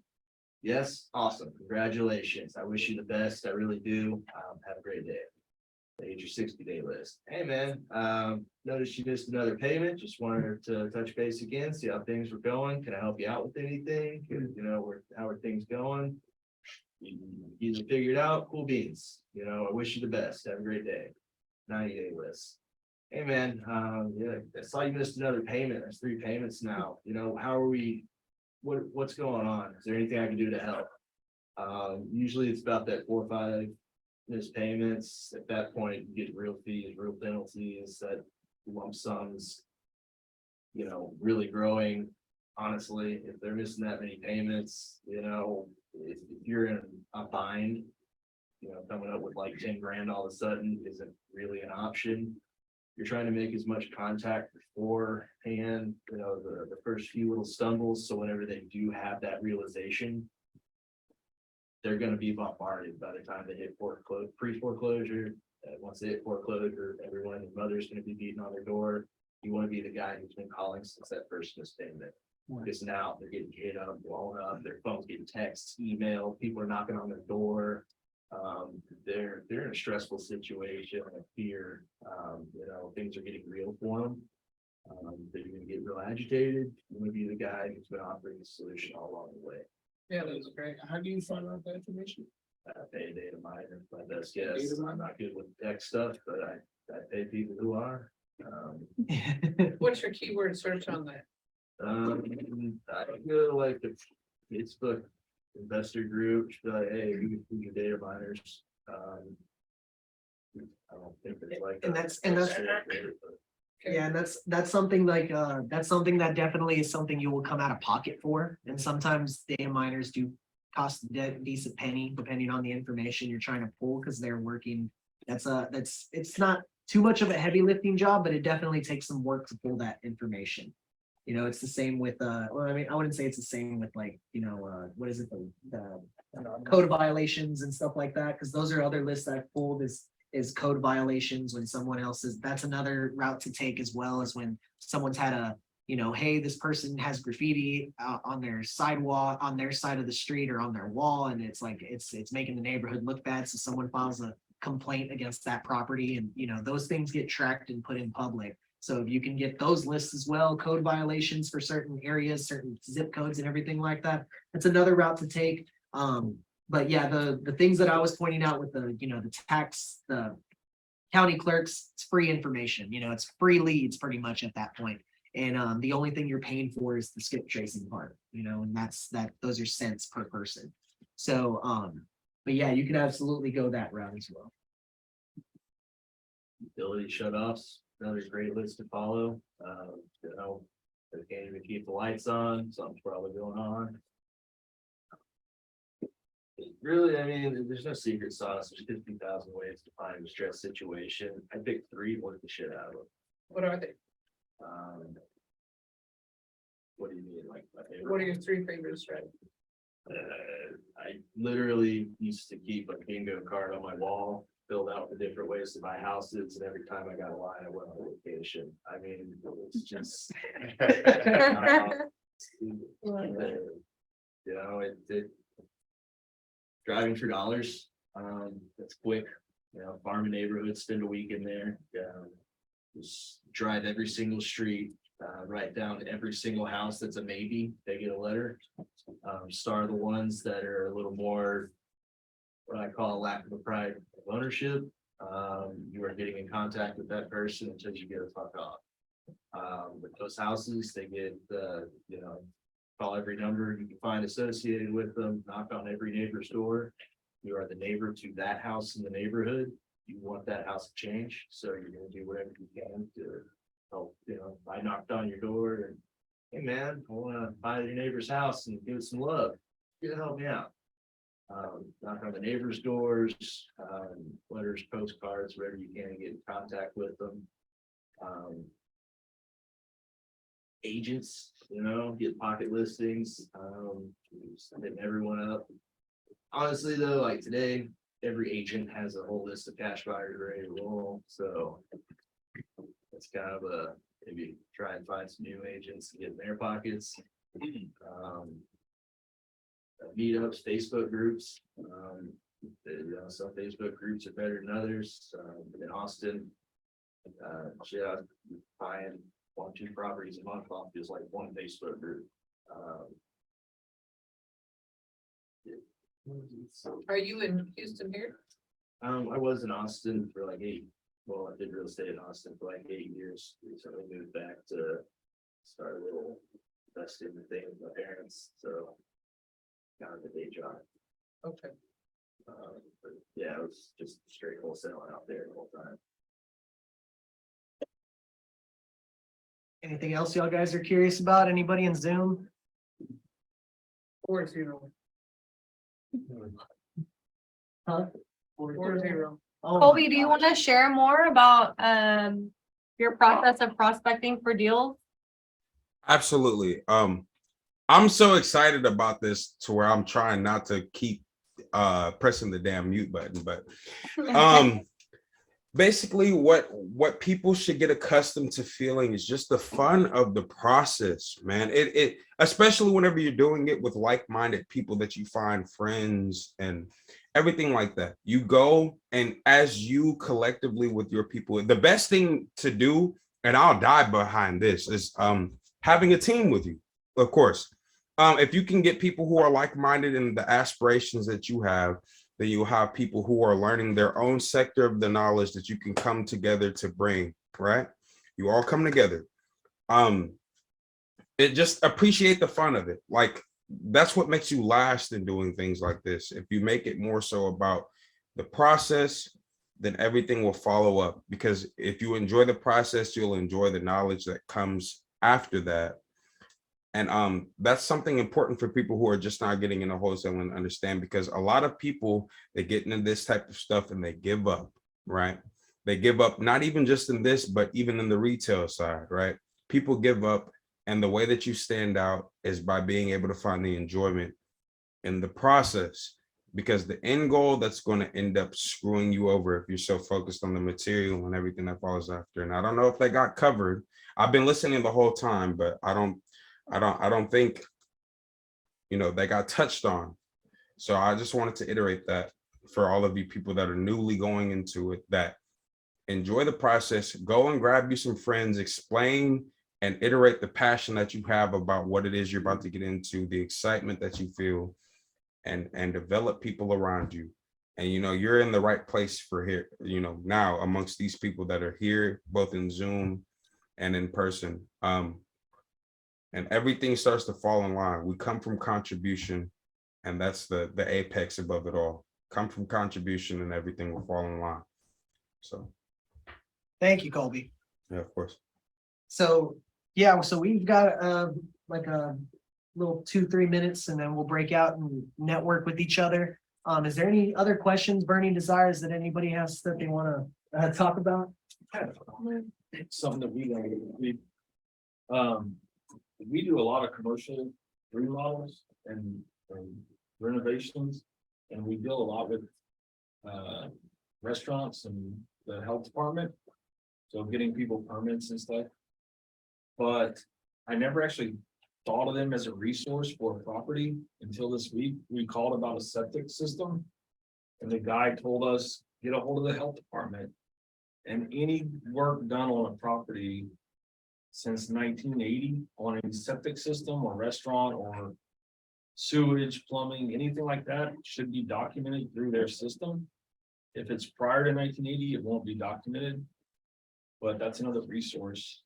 Speaker 6: Yes, awesome. Congratulations. I wish you the best. I really do. Have a great day. Here's your 60-day list. Hey man, noticed you missed another payment. Just wanted to touch base again, see how things were going. Can I help you out with anything? How are things going? You either figured out, cool beans. I wish you the best. Have a great day. 90-day list. Hey man, I saw you missed another payment. There's 3 payments now. How are we? What's going on? Is there anything I can do to help? Usually it's about that 4 or 5 missed payments. At that point, you get real fees, real penalties, that lump sums, really growing. Honestly, if they're missing that many payments, if you're in a bind, coming up with like 10 grand all of a sudden isn't really an option. You're trying to make as much contact beforehand, the first few little stumbles. So whenever they do have that realization, they're going to be bombarded by the time they hit pre-foreclosure. Once they hit foreclosure, everyone and mother's going to be beating on their door. You want to be the guy who's been calling since that first missed payment. Because now they're getting hit up, blown up, their phone's getting texts, email, people are knocking on their door. They're in a stressful situation, a fear, things are getting real for them. They're gonna get real agitated. You want to be the guy who's been offering a solution all along the way.
Speaker 13: Yeah, that's great. How do you find out that information?
Speaker 6: Pay a data miner, my best guess. I'm not good with tech stuff, but I pay people who are.
Speaker 2: What's your keyword search on that?
Speaker 6: I go like the Facebook investor group, should be like, hey, who's your data miners? I don't think it's like.
Speaker 1: Yeah, and that's something like, that's something that definitely is something you will come out of pocket for. And sometimes data miners do cost a decent penny, depending on the information you're trying to pull, because they're working. It's not too much of a heavy lifting job, but it definitely takes some work to pull that information. It's the same with, I wouldn't say it's the same with like, what is it? The code violations and stuff like that. Cause those are other lists that I've pulled is code violations when someone else that's another route to take, as well as when someone's had hey, this person has graffiti on their sidewalk, on their side of the street or on their wall. And it's like, it's making the neighborhood look bad. So someone files a complaint against that property, and those things get tracked and put in public. So if you can get those lists as well, code violations for certain areas, certain zip codes and everything like that, that's another route to take. But yeah, the things that I was pointing out with the tax, the county clerks, it's free information, it's free leads pretty much at that point. And the only thing you're paying for is the skip tracing part, and those are cents per person. So, but yeah, you can absolutely go that route as well.
Speaker 6: Utility shut-offs, another great list to follow. They can't even keep the lights on, something's probably going on. Really, there's no secret sauce. There's 50,000 ways to find a stress situation. I picked 3, work the shit out of them.
Speaker 2: What are they?
Speaker 6: What do you mean? Like my favorite?
Speaker 2: What are your 3 favorite strategies?
Speaker 6: literally used to keep a bingo card on my wall, filled out the different ways to buy houses, and every time I got a line, I went on vacation. I mean, it's just. You know, it driving for dollars, it's quick, you know, farm a neighborhood, spend a week in there. Just drive every single street, write down every single house that's a maybe, they get a letter. Star the ones that are a little more, what I call a lack of a pride of ownership. You are getting in contact with that person until you get a fuck off. With those houses, they get you know, call every number you can find associated with them, knock on every neighbor's door. You are the neighbor to that house in the neighborhood. You want that house to change, so you're gonna do whatever you can to help, you know, I knocked on your door and, hey man, I wanna buy your neighbor's house and give it some love. You can help me out. Knock on the neighbors' doors, letters, postcards, wherever you can, get in contact with them. Agents, you know, get pocket listings, hitting everyone up. Honestly though, like today, every agent has a whole list of cash buyers ready to roll, so it's kind of a, maybe try and find some new agents and get in their pockets. Meetups, Facebook groups, you know, some Facebook groups are better than others. In Austin, yeah, buying 1-2 properties a month off just like one Facebook group.
Speaker 2: Are you in Houston here?
Speaker 6: I was in Austin for like 8. Well, I did real estate in Austin for like 8 years. Recently moved back to start a little investing thing with my parents. So kind of a day job.
Speaker 2: Okay.
Speaker 6: But yeah, it was just straight wholesaling out there the whole time.
Speaker 1: Anything else y'all guys are curious about? Anybody in Zoom?
Speaker 13: 4-0.
Speaker 1: Huh?
Speaker 13: 4-0.
Speaker 1: Oh,
Speaker 10: Colby,
Speaker 1: my
Speaker 10: do you
Speaker 1: gosh.
Speaker 10: want to share more about your process of prospecting for deals?
Speaker 5: Absolutely. I'm so excited about this to where I'm trying not to keep pressing the damn mute button, but basically what people should get accustomed to feeling is just the fun of the process, man. It especially whenever you're doing it with like-minded people that you find friends and everything like that. You go, and as you collectively with your people, the best thing to do, and I'll die behind this, is having a team with you, of course. If you can get people who are like-minded in the aspirations that you have, then you'll have people who are learning their own sector of the knowledge that you can come together to bring, right? You all come together. It just appreciate the fun of it. Like, that's what makes you last in doing things like this. If you make it more so about the process, then everything will follow up. Because if you enjoy the process, you'll enjoy the knowledge that comes after that. And that's something important for people who are just not getting into wholesale and understand, because a lot of people, they get into this type of stuff and they give up, right? They give up, not even just in this, but even in the retail side, right? People give up, and the way that you stand out is by being able to find the enjoyment in the process, because the end goal, that's going to end up screwing you over if you're so focused on the material and everything that follows after. And I don't know if they got covered. I've been listening the whole time, but I don't think, you know, they got touched on. So I just wanted to iterate that for all of you people that are newly going into it, that enjoy the process, go and grab you some friends, explain and iterate the passion that you have about what it is you're about to get into, the excitement that you feel, and develop people around you. And, you know, you're in the right place for here, you know, now amongst these people that are here, both in Zoom and in person. And everything starts to fall in line. We come from contribution, and that's the apex above it all. Come from contribution and everything will fall in line. So
Speaker 1: Thank you, Colby.
Speaker 5: yeah, of course.
Speaker 1: So, yeah, so we've got like a little 2-3 minutes, and then we'll break out and network with each other. Is there any other questions, burning desires that anybody has that they want to talk about?
Speaker 3: Something that we do a lot of commercial remodels and renovations. and we deal a lot with restaurants and the health department. So getting people permits and stuff. But I never actually thought of them as a resource for a property until this week. We called about a septic system. And the guy told us, get a hold of the health department. And any work done on a property since 1980 on a septic system or restaurant or sewage, plumbing, anything like that should be documented through their system. If it's prior to 1980, it won't be documented. But that's another resource,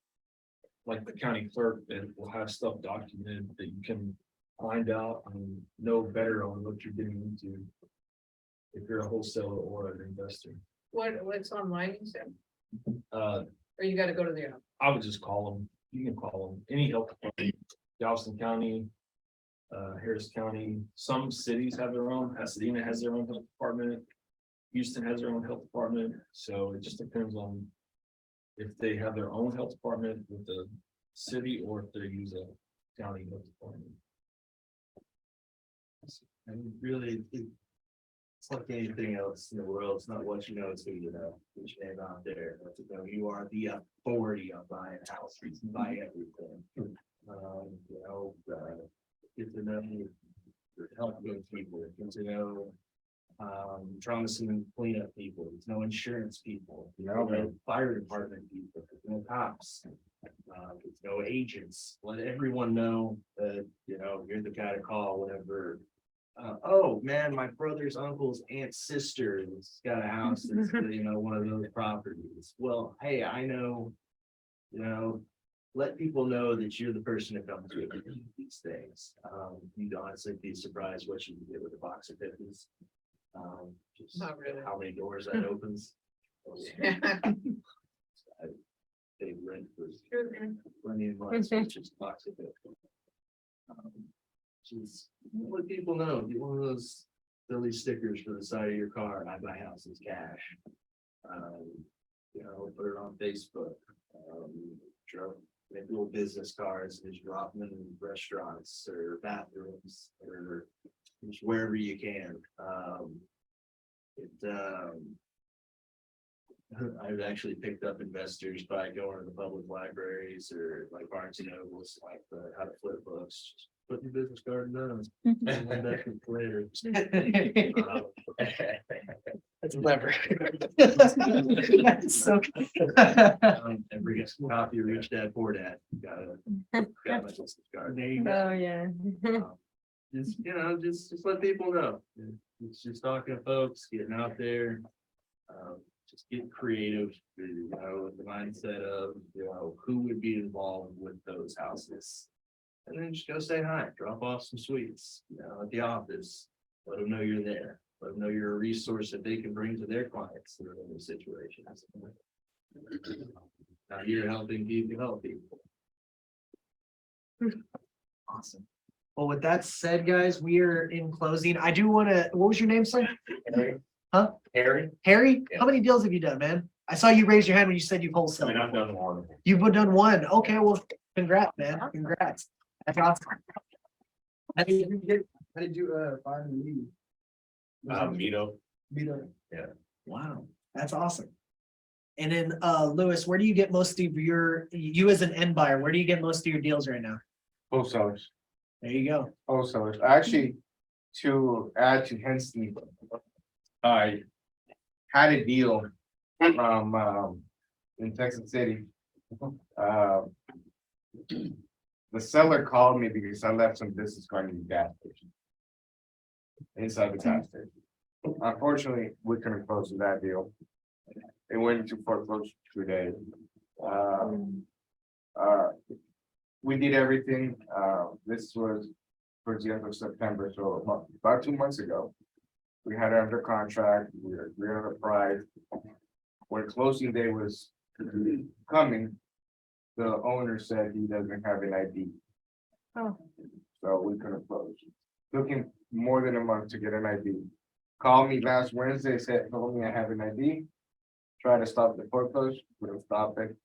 Speaker 3: like the county clerk, that will have stuff documented that you can find out and know better on what you're getting into. If you're a wholesaler or an investor.
Speaker 2: What's online, you said?
Speaker 3: Or
Speaker 2: you gotta go to the.
Speaker 3: I would just call them, you can call them, any health department, Galveston County, Harris County, some cities have their own, Pasadena has their own health department. Houston has their own health department, so it just depends on if they have their own health department with the city or if they use a county health department.
Speaker 6: And really, it's like anything else in the world. It's not what you know, it's who you know. Put your name out there. Let it know you are the authority on buying houses, you can buy everything. Get to know, help those people, get to know trauma scene cleanup people, there's no insurance people, no fire department people, there's no cops. There's no agents. Let everyone know that, you're the guy to call whenever. Oh man, my brother's uncle's aunt's sister has got a house that's, one of those properties. Well, hey, I know, let people know that you're the person that comes with these things. You'd honestly be surprised what you can get with a box of 50s. Just
Speaker 2: Not really.
Speaker 6: how many doors that opens. They rent for plenty of months, it's just a box of 50. Just let people know, get one of those silly stickers for the side of your car, I buy houses cash. Put it on Facebook. Make little business cards, and just drop them in restaurants or bathrooms or just wherever you can. I've actually picked up investors by going to the public libraries or like Barnes and Nobles, like the how to flip books. Just put your business card in those. Later.
Speaker 1: That's clever. That's so.
Speaker 6: Every copy of Rich Dad Poor Dad. Got my business card.
Speaker 1: There you go.
Speaker 10: Oh, yeah.
Speaker 6: Just let people know. It's just talking to folks, getting out there. Just get creative, with the mindset of, who would be involved with those houses. And then just go say hi, drop off some sweets, at the office. Let them know you're there. Let them know you're a resource that they can bring to their clients that are in those situations. Now you're helping people help people.
Speaker 1: Awesome. Well, with that said, guys, we are in closing. I do want to, what was your name, sir?
Speaker 6: Harry.
Speaker 1: Huh?
Speaker 6: Harry?
Speaker 1: Harry?
Speaker 6: Yeah.
Speaker 1: How many deals have you done, man? I saw you raise your hand when you said you wholesale.
Speaker 6: I've done one.
Speaker 1: You've done one. Okay, well, congrats, man. Congrats. That's awesome.
Speaker 13: How did you find the lead?
Speaker 6: Mito.
Speaker 13: Yeah.
Speaker 1: Wow, that's awesome. And then, Lewis, where do you get most of you as an end buyer, where do you get most of your deals right now?
Speaker 12: Wholesalers.
Speaker 1: There you go.
Speaker 12: Wholesalers. Actually, to add to Hensley, I had a deal from in Texas City. The seller called me because I left some business card in the gas station. Inside the gas station. Unfortunately, we couldn't close that deal. It went into foreclosure today. We did everything. This was towards the end of September, so about 2 months ago. We had it under contract, we agreed on a price. When closing day was coming, the owner said he doesn't have an ID.
Speaker 10: Oh.
Speaker 12: So we couldn't close. Took him more than a month to get an ID. Called me last Wednesday, told me I have an ID. Tried to stop the foreclosure, couldn't stop it.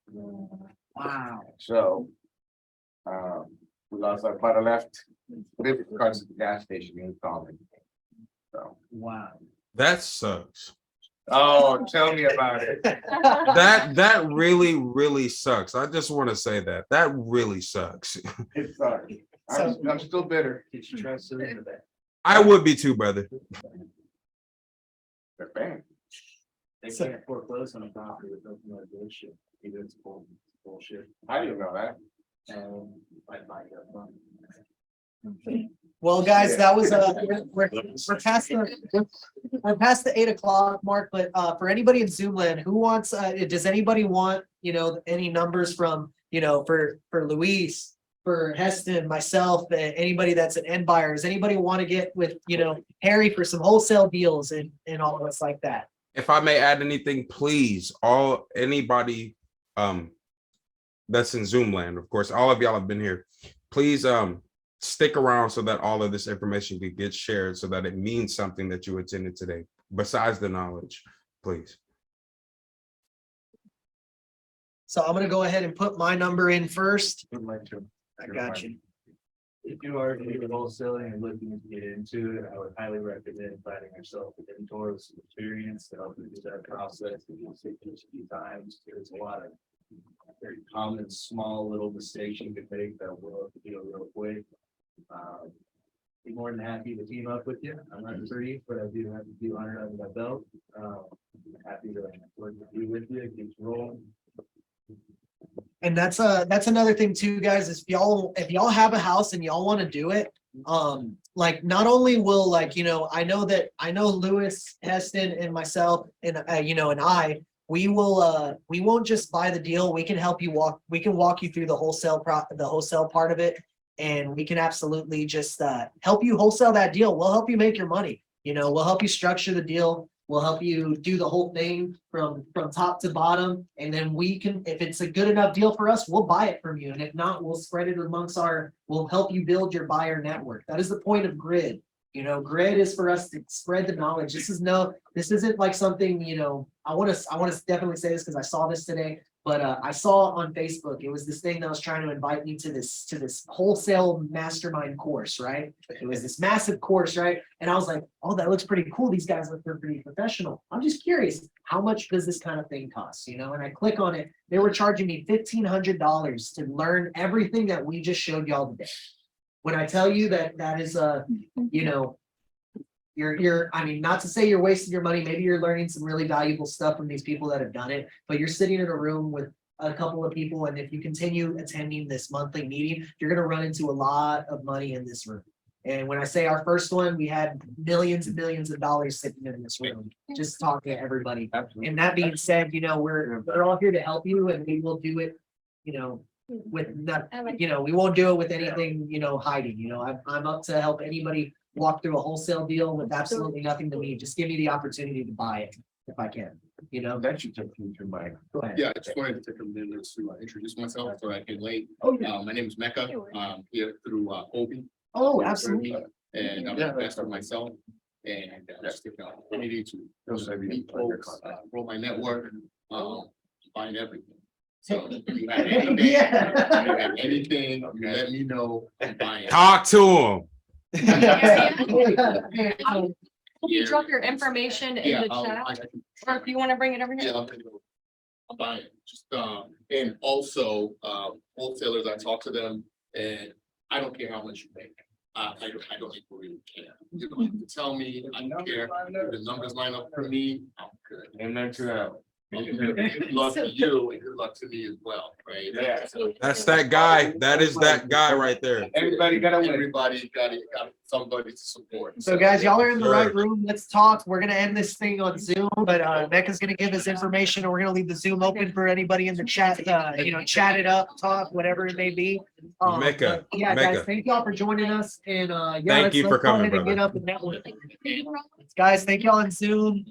Speaker 1: Wow.
Speaker 12: So we lost our part left. This car's at the gas station, he called me. So
Speaker 3: Wow.
Speaker 5: That sucks.
Speaker 12: Oh, tell me about it.
Speaker 5: That really, really sucks. I just want to say that. That really sucks.
Speaker 12: It sucks. I'm still bitter.
Speaker 9: Get your trust in that.
Speaker 5: I would be too, brother.
Speaker 12: They're banned.
Speaker 9: They can't foreclose on a property with nothing like bullshit. Either it's bullshit.
Speaker 12: I didn't know that.
Speaker 9: And I buy that from.
Speaker 1: Well, guys, that was, we're past the 8 o'clock mark, but, for anybody in Zoom land, who wants, does anybody want, any numbers from, for Luis, for Heston, myself, anybody that's an end buyer? Does anybody want to get with, Harry for some wholesale deals and all of us like that?
Speaker 5: If I may add anything, please, anybody that's in Zoom land, of course, all of y'all have been here. Please stick around so that all of this information can get shared so that it means something that you attended today, besides the knowledge, please.
Speaker 1: So I'm gonna go ahead and put my number in first. I got you.
Speaker 9: If you are new to wholesaling and looking to get into it, I would highly recommend finding yourself a mentor with some experience to help you through that process. You'll see it a few times. There's a lot of very common, small little mistakes you can make that will deal real quick. Be more than happy to team up with you. I'm not free, but I do have a few hundred under my belt. Happy to work with you, get you rolling.
Speaker 1: And that's another thing too, guys, is if y'all have a house and y'all want to do it, like not only will I know Lewis, Heston and myself and and we won't just buy the deal. We can help you we can walk you through the wholesale part of it. And we can absolutely just help you wholesale that deal. We'll help you make your money. We'll help you structure the deal. We'll help you do the whole thing from top to bottom. And then we can, if it's a good enough deal for us, we'll buy it from you. And if not, we'll spread it amongst we'll help you build your buyer network. That is the point of grid. Grid is for us to spread the knowledge. This isn't like something, I want to definitely say this because I saw this today. But I saw on Facebook, it was this thing that was trying to invite me to this wholesale mastermind course, right? It was this massive course, right? And I was like, oh, that looks pretty cool. These guys look pretty professional. I'm just curious, how much does this kind of thing cost? And I click on it. They were charging me $1,500 to learn everything that we just showed y'all today. When I tell you that is I mean, not to say you're wasting your money, maybe you're learning some really valuable stuff from these people that have done it, but you're sitting in a room with a couple of people, and if you continue attending this monthly meeting, you're going to run into a lot of money in this room. And when I say our first one, we had millions and millions of dollars sitting in this room, just talking to everybody. And that being said, we're all here to help you, and we will do it, with not, we won't do it with anything, hiding. I'm up to help anybody walk through a wholesale deal with absolutely nothing to me. Just give me the opportunity to buy it if I can,
Speaker 12: That should take you to my.
Speaker 1: Go ahead.
Speaker 13: Yeah, I just wanted to take a minute to introduce myself so I can late.
Speaker 1: Oh, yeah.
Speaker 13: My name is Mecca. Here through Kobe.
Speaker 1: Oh, absolutely.
Speaker 13: And I'm an investor myself. And just taking an opportunity to meet folks, grow my network, find everything. So if you have anything,
Speaker 1: Yeah.
Speaker 13: you have anything, you let me know. I'm buying.
Speaker 5: Talk to him.
Speaker 10: Can you drop your information in
Speaker 13: Yeah,
Speaker 10: the chat,
Speaker 13: I can-
Speaker 10: or if you want to bring it over
Speaker 13: Yeah,
Speaker 10: here?
Speaker 13: I'm buying. Just and also wholesalers, I talk to them and I don't care how much you make. I don't really care. You don't have to tell me, I don't care. If the numbers line up for me, I'm good.
Speaker 12: And then to that.
Speaker 13: Good luck to you and good luck to me as well, right?
Speaker 12: Yeah.
Speaker 13: So
Speaker 5: That's that guy. That is that guy right there.
Speaker 12: Everybody got to
Speaker 13: everybody got somebody to support.
Speaker 1: So guys, y'all are in the
Speaker 5: Sure.
Speaker 1: right room. Let's talk. We're gonna end this thing on Zoom, but Mecca's gonna give us information, and we're gonna leave the Zoom open for anybody in the chat, chat it up, talk, whatever it may be.
Speaker 5: Mecca,
Speaker 1: but yeah, guys,
Speaker 5: Mecca.
Speaker 1: thank y'all for joining us, and
Speaker 5: Thank you for
Speaker 1: let's go
Speaker 5: coming,
Speaker 1: ahead and
Speaker 5: brother.
Speaker 1: get up and network. Guys, thank y'all on Zoom.